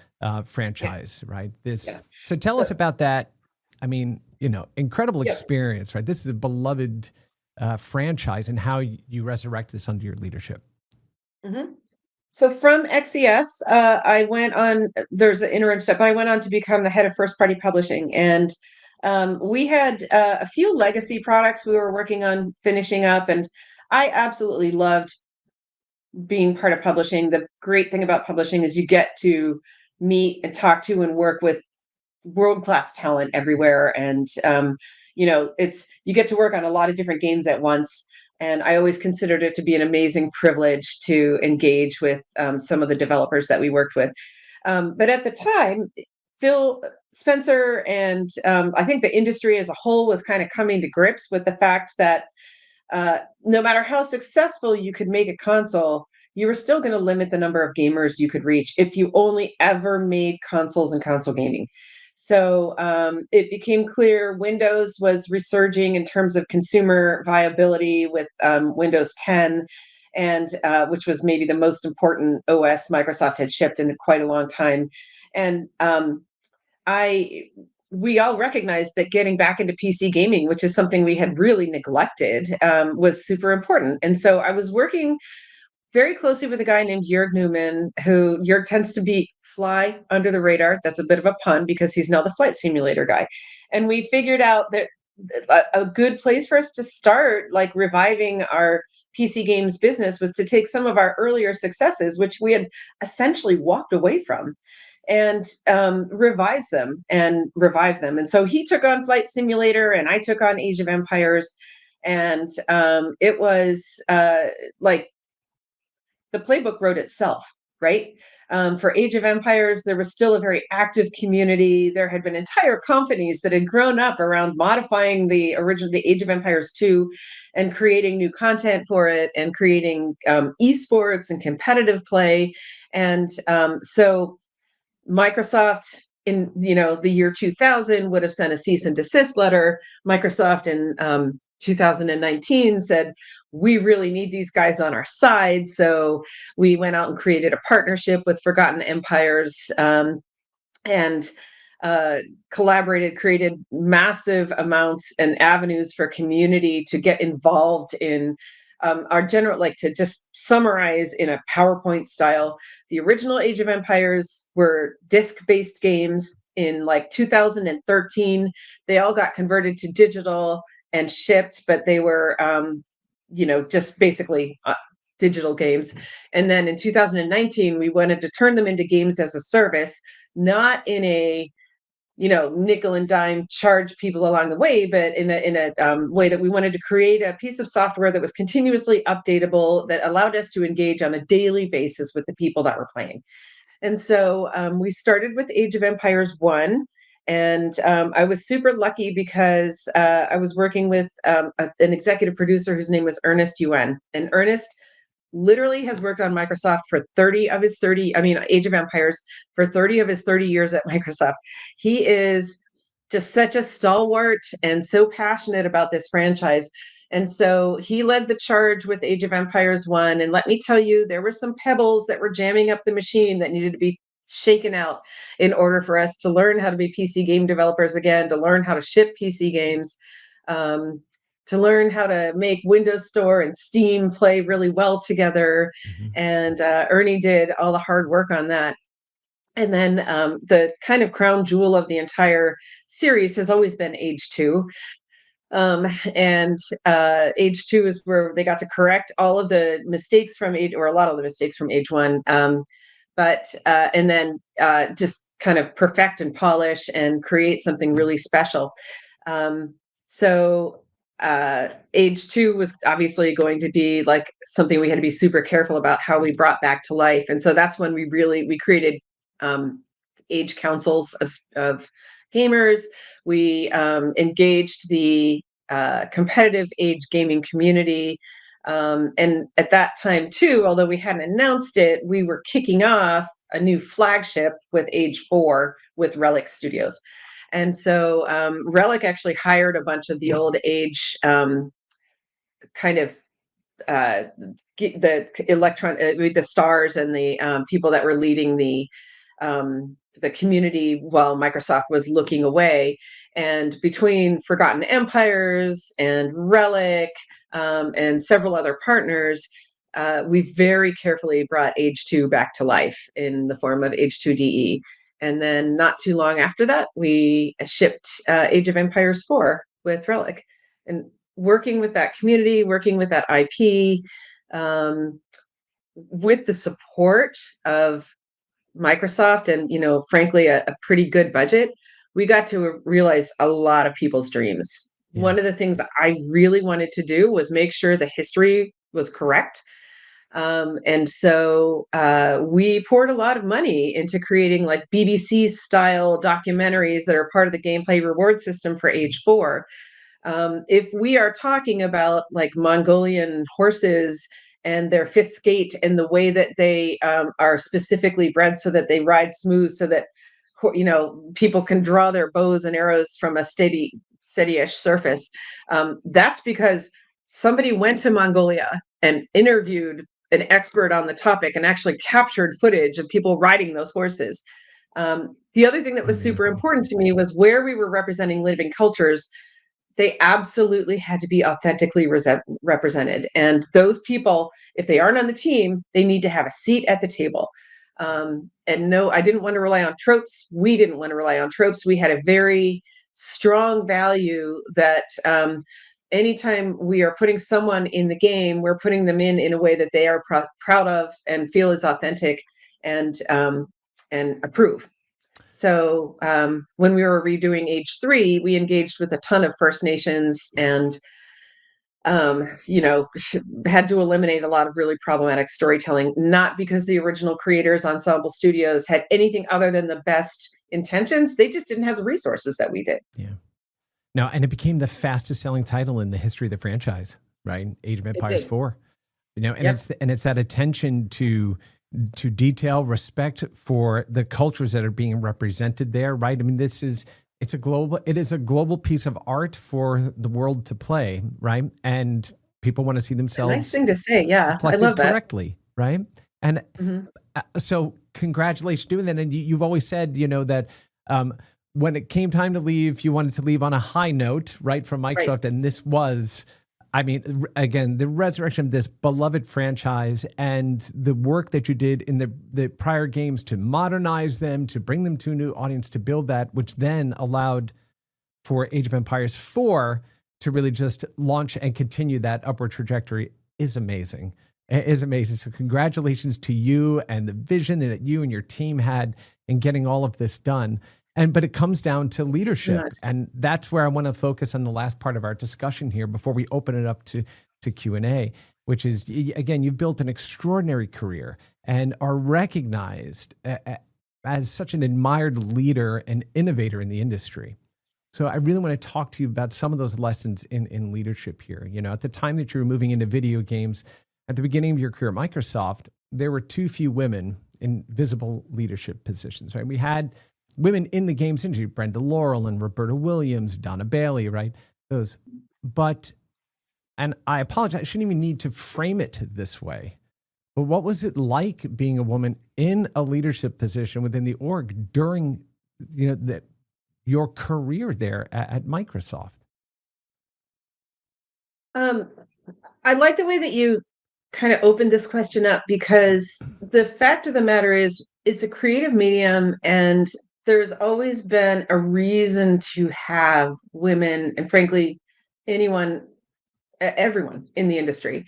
franchise, right? So tell us about that. I mean, incredible experience, right? This is a beloved franchise, and how you resurrect this under your leadership. Mm-hmm. So from XES, I went on, there's an interim step, I went on to become the head of first party publishing. And we had a few legacy products we were working on finishing up. And I absolutely loved being part of publishing. The great thing about publishing is you get to meet and talk to and work with world-class talent everywhere. And, you get to work on a lot of different games at once. And I always considered it to be an amazing privilege to engage with some of the developers that we worked with. But at the time, Phil Spencer and I think the industry as a whole was kind of coming to grips with the fact that no matter how successful you could make a console, you were still going to limit the number of gamers you could reach if you only ever made consoles and console gaming. So it became clear Windows was resurging in terms of consumer viability with Windows 10, and which was maybe the most important OS Microsoft had shipped in quite a long time. And we all recognized that getting back into PC gaming, which is something we had really neglected, was super important. And so I was working very closely with a guy named Jörg Newman, who Jörg tends to be fly under the radar. That's a bit of a pun because he's now the flight simulator guy. And we figured out that a good place for us to start, like reviving our PC games business, was to take some of our earlier successes, which we had essentially walked away from, and revise them and revive them. And so he took on Flight Simulator and I took on Age of Empires. And it was like the playbook wrote itself, right? For Age of Empires, there was still a very active community. There had been entire companies that had grown up around modifying the Age of Empires 2 and creating new content for it and creating esports and competitive play. And so Microsoft in the year 2000 would have sent a cease and desist letter. Microsoft in 2019 said, we really need these guys on our side. So we went out and created a partnership with Forgotten Empires, and collaborated, created massive amounts and avenues for community to get involved in our general, like, to just summarize in a PowerPoint style. The original Age of Empires were disc-based games. In like 2013, they all got converted to digital and shipped, but they were, just basically digital games. And then in 2019, we wanted to turn them into games as a service, not in a nickel and dime charge people along the way, but in a way that we wanted to create a piece of software that was continuously updatable, that allowed us to engage on a daily basis with the people that were playing. And so we started with Age of Empires 1. And I was super lucky because I was working with an executive producer whose name was Ernest Yuen. And Ernest literally has worked on Microsoft for Age of Empires for 30 of his 30 years at Microsoft. He is just such a stalwart and so passionate about this franchise. And so he led the charge with Age of Empires 1. And let me tell you, there were some pebbles that were jamming up the machine that needed to be shaken out in order for us to learn how to be PC game developers again, to learn how to ship PC games, to learn how to make Windows Store and Steam play really well together. Mm-hmm. And Ernie did all the hard work on that. And then the kind of crown jewel of the entire series has always been Age 2. And Age 2 is where they got to correct all of the mistakes from Age, or a lot of the mistakes from Age 1. but and then just kind of perfect and polish and create something really special. So age 2 was obviously going to be like something we had to be super careful about how we brought back to life, and so that's when we created age councils of gamers. We engaged the competitive age gaming community. And at that time, too, although we hadn't announced it, we were kicking off a new flagship with Age 4 with Relic Studios. And so Relic actually hired a bunch of the old age kind of the the stars and the people that were leading the community while Microsoft was looking away. And between Forgotten Empires and Relic and several other partners, we very carefully brought Age 2 back to life in the form of Age 2 DE. And then not too long after that, we shipped Age of Empires 4 with Relic. And working with that community, working with that IP, with the support of Microsoft and, frankly, a pretty good budget, we got to realize a lot of people's dreams. Yeah. One of the things I really wanted to do was make sure the history was correct. And so we poured a lot of money into creating like BBC style documentaries that are part of the gameplay reward system for Age 4. If we are talking about like Mongolian horses and their fifth gait and the way that they are specifically bred so that they ride smooth, so that people can draw their bows and arrows from a steady-ish surface, that's because somebody went to Mongolia and interviewed an expert on the topic and actually captured footage of people riding those horses. The other thing that was super important to me was where we were representing living cultures. They absolutely had to be authentically represented. And those people, if they aren't on the team, they need to have a seat at the table. And no, I didn't want to rely on tropes. We didn't want to rely on tropes. We had a very strong value that anytime we are putting someone in the game, we're putting them in a way that they are proud of and feel is authentic and approve. So when we were redoing Age 3, we engaged with a ton of First Nations and, had to eliminate a lot of really problematic storytelling, not because the original creators, Ensemble Studios, had anything other than the best intentions. They just didn't have the resources that we did. Yeah. No, and it became the fastest selling title in the history of the franchise, right? Age of Empires 4. And Yep. it's that attention to detail, respect for the cultures that are being represented there, right? I mean, it is a global piece of art for the world to play, right? And people want to see themselves. Nice thing to say, yeah. I love that. Correctly, right? And so congratulations doing that. And you've always said, that when it came time to leave, you wanted to leave on a high note, right, from Microsoft. Right. And this was, I mean, again, the resurrection of this beloved franchise and the work that you did in the prior games to modernize them, to bring them to a new audience, to build that, which then allowed for Age of Empires 4 to really just launch and continue that upward trajectory is amazing. It is amazing. So congratulations to you and the vision that you and your team had in getting all of this done. But it comes down to leadership. And that's where I want to focus on the last part of our discussion here before we open it up to Q&A, which is, again, you've built an extraordinary career and are recognized as such an admired leader and innovator in the industry. So I really want to talk to you about some of those lessons in leadership here. At the time that you were moving into video games, at the beginning of your career at Microsoft, there were too few women in visible leadership positions, right? We had women in the games industry, Brenda Laurel and Roberta Williams, Donna Bailey, right? Those. But, and I apologize, I shouldn't even need to frame it this way. But what was it like being a woman in a leadership position within the org during, your career there at Microsoft? I like the way that you kind of opened this question up, because the fact of the matter is it's a creative medium and there's always been a reason to have women and frankly everyone in the industry.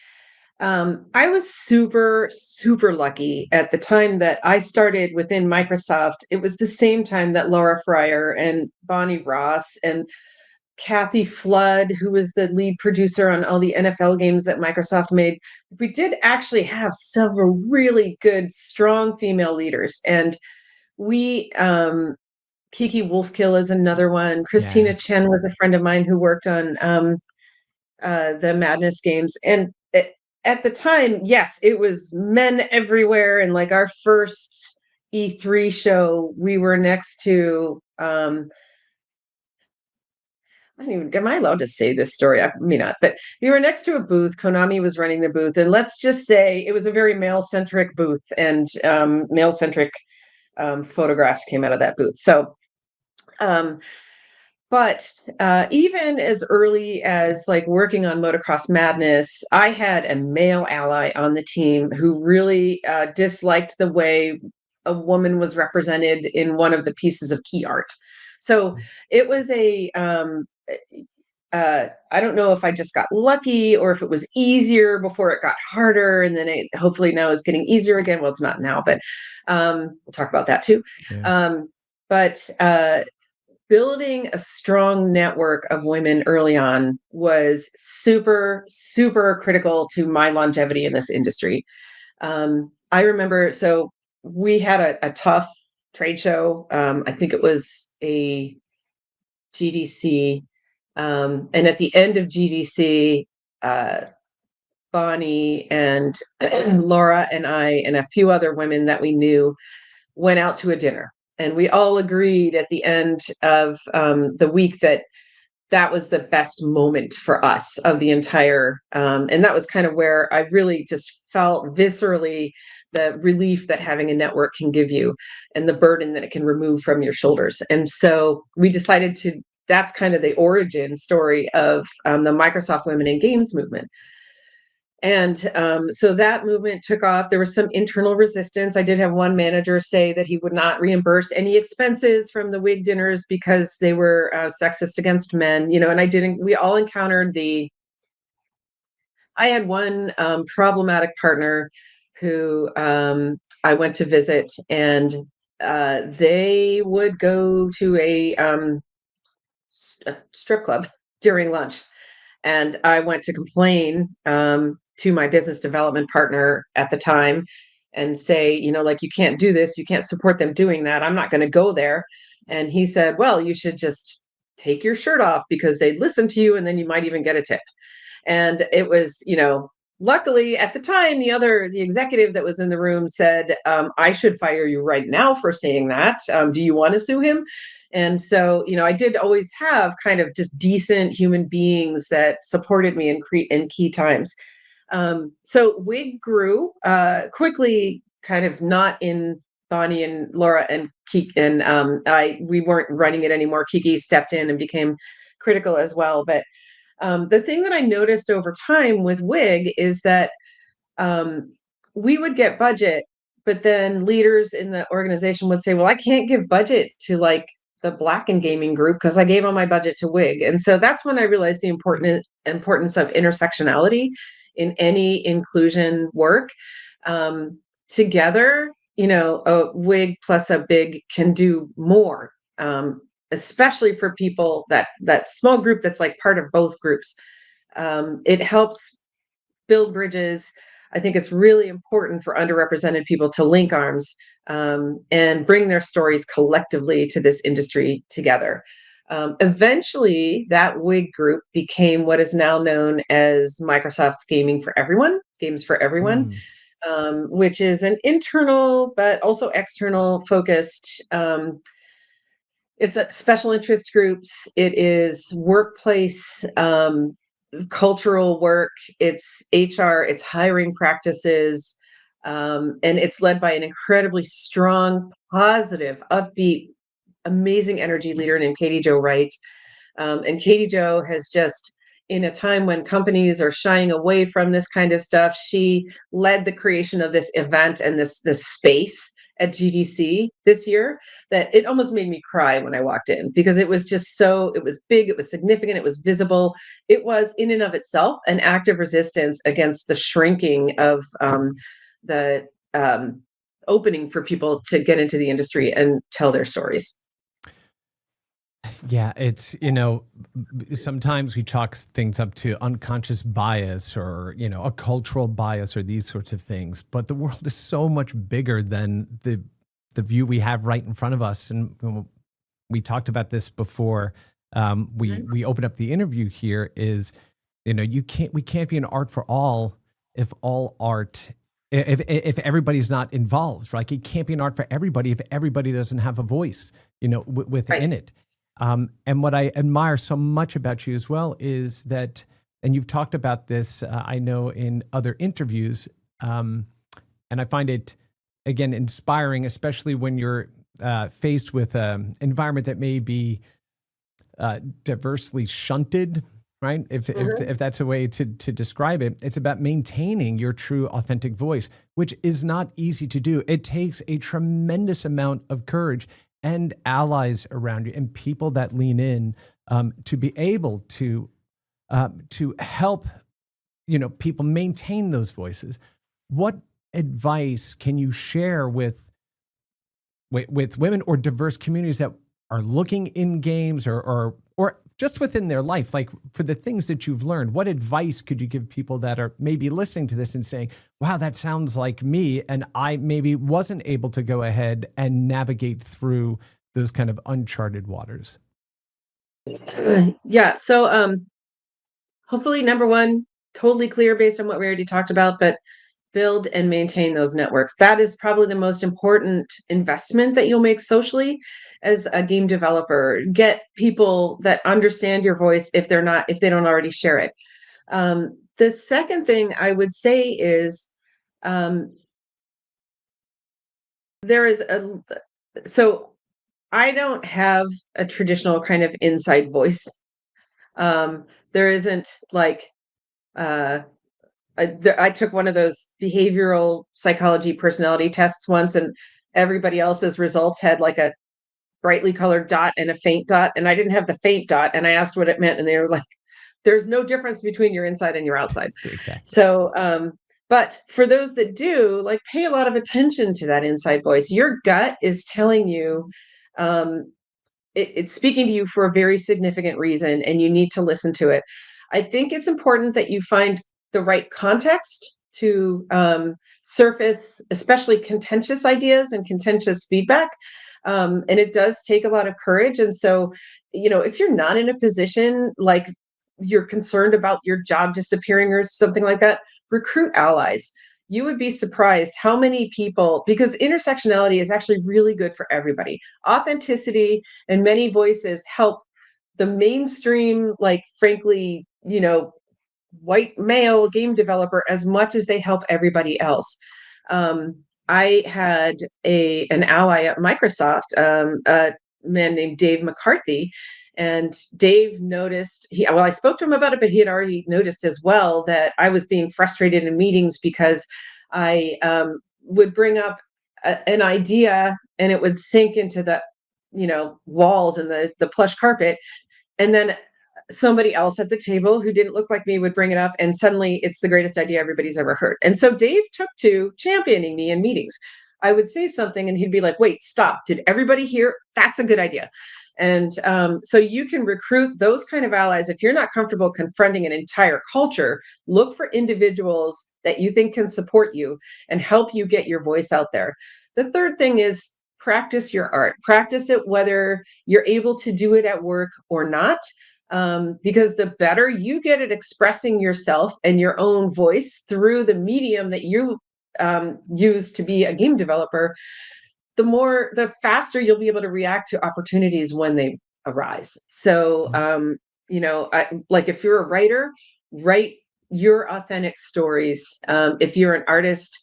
I was super, super lucky at the time that I started within Microsoft. It was the same time that Laura Fryer and Bonnie Ross and Kathy Flood, who was the lead producer on all the NFL games that Microsoft made. We did actually have several really good, strong female leaders. And we, Kiki Wolfkill is another one. Christina Chen was a friend of mine who worked on the Madness games. And at the time, yes, it was men everywhere. And like our first E3 show, we were next to, I don't even, am I allowed to say this story? I may not, but we were next to a booth. Konami was running the booth. And let's just say it was a very male centric booth, and male centric photographs came out of that booth. So, but even as early as like working on Motocross Madness, I had a male ally on the team who really disliked the way a woman was represented in one of the pieces of key art. So it was I don't know if I just got lucky or if it was easier before it got harder, and then it hopefully now is getting easier again. Well, it's not now, but we'll talk about that too. But building a strong network of women early on was super, super critical to my longevity in this industry. I remember, so we had a tough trade show. I think it was a GDC. And at the end of GDC, Bonnie and Laura and I and a few other women that we knew went out to a dinner. And we all agreed at the end of the week that that was the best moment for us of the entire, and that was kind of where I really just felt viscerally the relief that having a network can give you and the burden that it can remove from your shoulders. And so we decided to, that's kind of the origin story of the Microsoft Women in Games movement. And so that movement took off. There was some internal resistance. I did have one manager say that he would not reimburse any expenses from the WIG dinners because they were sexist against men, you know, and I didn't, we all encountered I had one problematic partner who I went to visit, and they would go to a strip club during lunch. And I went to complain to my business development partner at the time and say, you know, like, you can't do this. You can't support them doing that. I'm not going to go there. And he said, well, you should just take your shirt off because they'd listen to you and then you might even get a tip. And it was, you know, luckily at the time, the executive that was in the room said, I should fire you right now for saying that. Do you want to sue him? And so, you know, I did always have kind of just decent human beings that supported me in key times. So WIG grew quickly, kind of not in Bonnie and Laura and Kiki, and we weren't running it anymore. Kiki stepped in and became critical as well. But the thing that I noticed over time with WIG is that we would get budget, but then leaders in the organization would say, well, I can't give budget to like the Black and Gaming group because I gave all my budget to WIG. And so that's when I realized the importance of intersectionality in any inclusion work. Together, you know, a WIG plus a BIG can do more, especially for people that small group that's like part of both groups. It helps build bridges. I think it's really important for underrepresented people to link arms and bring their stories collectively to this industry together. Eventually, that WIG group became what is now known as Microsoft's Games for Everyone, which is an internal but also external focused. It's a special interest groups. It is workplace cultural work, it's HR, it's hiring practices, and it's led by an incredibly strong, positive, upbeat, amazing energy leader named Katie Jo Wright. And Katie Jo has just, in a time when companies are shying away from this kind of stuff, she led the creation of this event and this space at GDC this year that it almost made me cry when I walked in, because it was just it was big, it was significant, it was visible. It was in and of itself an act of resistance against the shrinking of the opening for people to get into the industry and tell their stories. Yeah, it's, sometimes we chalk things up to unconscious bias or, a cultural bias or these sorts of things. But the world is so much bigger than the view we have right in front of us. And we talked about this before we opened up the interview here is, we can't be an art for all if all art if everybody's not involved, right? It can't be an art for everybody if everybody doesn't have a voice, within it. And what I admire so much about you as well is that, and you've talked about this, I know in other interviews, and I find it, again, inspiring, especially when you're faced with an environment that may be diversely shunted, right? If that's a way to describe it, it's about maintaining your true, authentic voice, which is not easy to do. It takes a tremendous amount of courage and allies around you and people that lean in to be able to help people maintain those voices. What advice can you share with women or diverse communities that are looking in games or just within their life, like for the things that you've learned? What advice could you give people that are maybe listening to this and saying, wow, that sounds like me, and I maybe wasn't able to go ahead and navigate through those kind of uncharted waters? Yeah. So hopefully, number one, totally clear based on what we already talked about, but build and maintain those networks. That is probably the most important investment that you'll make socially as a game developer. Get people that understand your voice if they don't already share it. The second thing I would say is um, there is so I don't have a traditional kind of inside voice. There isn't like uh, I took one of those behavioral psychology personality tests once, and everybody else's results had like a brightly colored dot and a faint dot, and I didn't have the faint dot. And I asked what it meant, and they were like, "There's no difference between your inside and your outside." Exactly. So, but for those that do, like, pay a lot of attention to that inside voice. Your gut is telling you, um, it's speaking to you for a very significant reason, and you need to listen to it. I think it's important that you find the right context to surface, especially contentious ideas and contentious feedback. And it does take a lot of courage. And so, if you're not in a position like you're concerned about your job disappearing or something like that, recruit allies. You would be surprised how many people, because intersectionality is actually really good for everybody. Authenticity and many voices help the mainstream, like, frankly, white male game developer as much as they help everybody else. Um, I had an ally at Microsoft, a man named Dave McCarthy, and Dave noticed I spoke to him about it, but he had already noticed as well that I was being frustrated in meetings because I would bring up an idea and it would sink into the walls and the plush carpet, and then somebody else at the table who didn't look like me would bring it up, and suddenly it's the greatest idea everybody's ever heard. And so Dave took to championing me in meetings. I would say something and he'd be like, wait, stop, did everybody hear? That's a good idea. And so you can recruit those kind of allies. If you're not comfortable confronting an entire culture, look for individuals that you think can support you and help you get your voice out there. The third thing is practice your art. Practice it whether you're able to do it at work or not, because the better you get at expressing yourself and your own voice through the medium that you use to be a game developer, the faster you'll be able to react to opportunities when they arise. So, like, if you're a writer, write your authentic stories. If you're an artist,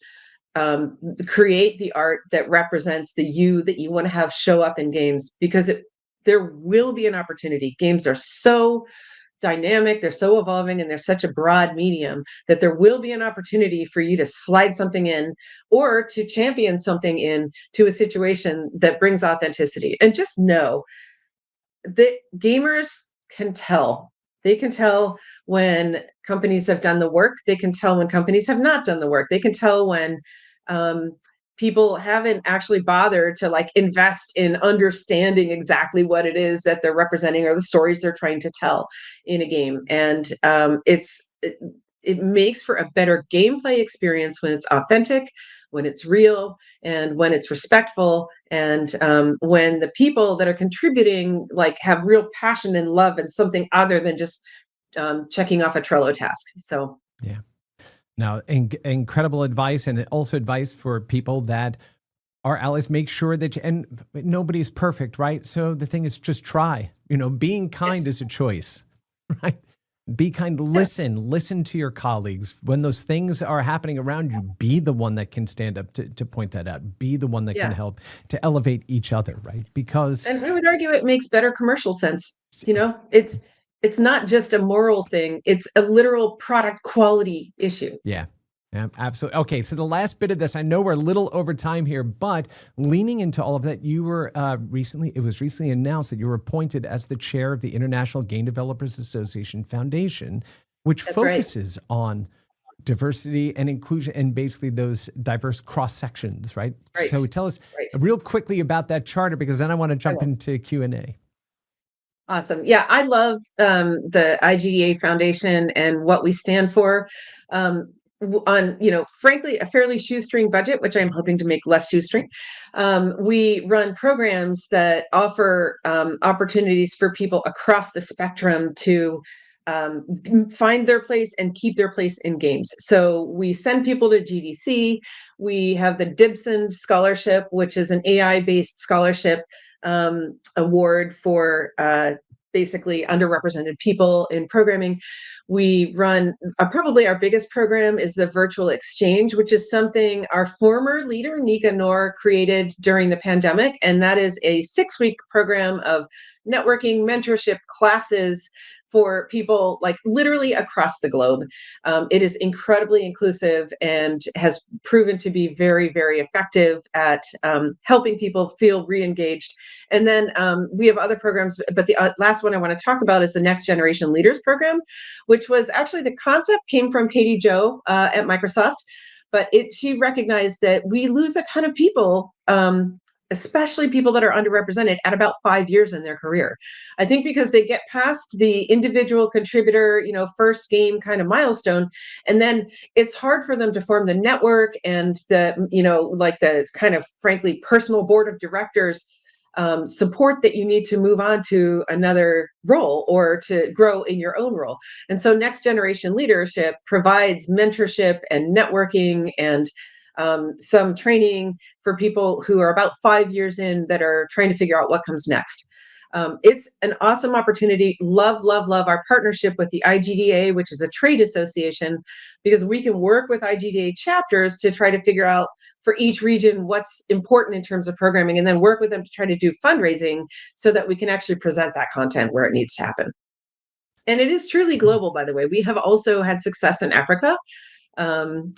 create the art that represents the you that you want to have show up in games, because there will be an opportunity. Games are so dynamic, they're so evolving, and they're such a broad medium that there will be an opportunity for you to slide something in or to champion something in to a situation that brings authenticity. And just know that gamers can tell. They can tell when companies have done the work. They can tell when companies have not done the work. They can tell when um, people haven't actually bothered to like invest in understanding exactly what it is that they're representing or the stories they're trying to tell in a game. And it makes for a better gameplay experience when it's authentic, when it's real, and when it's respectful, and when the people that are contributing like have real passion and love and something other than just checking off a Trello task. So Yeah. Now, incredible advice, and also advice for people that are allies. Make sure that and nobody's perfect, right? So the thing is, just try. Being kind yes. is a choice, right? Be kind. Listen to your colleagues when those things are happening around you. Be the one that can stand up to point that out. Be the one that can Yeah. help to elevate each other, right? Because And I would argue it makes better commercial sense. It's not just a moral thing, it's a literal product quality issue. yeah. Yeah, absolutely. Okay, so the last bit of this, I know we're a little over time here, but leaning into all of that, you were it was recently announced that you were appointed as the chair of the International Game Developers Association Foundation, which That's right. focuses on diversity and inclusion and basically those diverse cross sections, right? Right. So tell us Right. real quickly about that charter, because then I want to jump into Q&A. Awesome. Yeah, I love the IGDA Foundation and what we stand for. On, frankly, a fairly shoestring budget, which I'm hoping to make less shoestring. We run programs that offer opportunities for people across the spectrum to find their place and keep their place in games. So we send people to GDC. We have the Dibson Scholarship, which is an AI-based scholarship award for basically underrepresented people in programming. We run probably our biggest program is the virtual exchange, which is something our former leader, Nika Noor, created during the pandemic. And that is a 6-week program of networking, mentorship, classes for people like literally across the globe. It is incredibly inclusive and has proven to be very, very effective at helping people feel re-engaged. And then we have other programs, but the last one I want to talk about is the Next Generation Leaders Program, which was actually the concept came from Katie Joe at Microsoft, but she recognized that we lose a ton of people, especially people that are underrepresented at about 5 years in their career. I think because they get past the individual contributor, first game kind of milestone, and then it's hard for them to form the network and like the kind of frankly personal board of directors support that you need to move on to another role or to grow in your own role. And so Next Generation Leadership provides mentorship and networking and some training for people who are about 5 years in that are trying to figure out what comes next. It's an awesome opportunity. Love, love, love our partnership with the IGDA, which is a trade association, because we can work with IGDA chapters to try to figure out for each region what's important in terms of programming, and then work with them to try to do fundraising so that we can actually present that content where it needs to happen. And it is truly global, by the way. We have also had success in Africa. Um,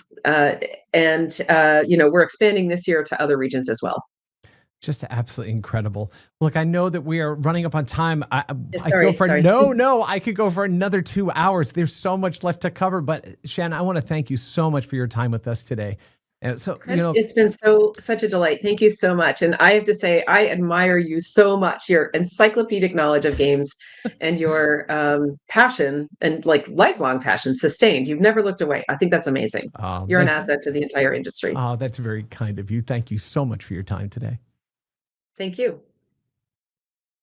and we're expanding this year to other regions as well. Just absolutely incredible. Look, I know that we are running up on time. I Sorry, go for sorry. no. I could go for another 2 hours. There's so much left to cover. But Shannon, I want to thank you so much for your time with us today. And so, Chris, it's been such a delight. Thank you so much. And I have to say, I admire you so much, your encyclopedic knowledge of games and your passion and like lifelong passion sustained. You've never looked away. I think that's amazing. You're an asset to the entire industry. That's very kind of you. Thank you so much for your time today. Thank you.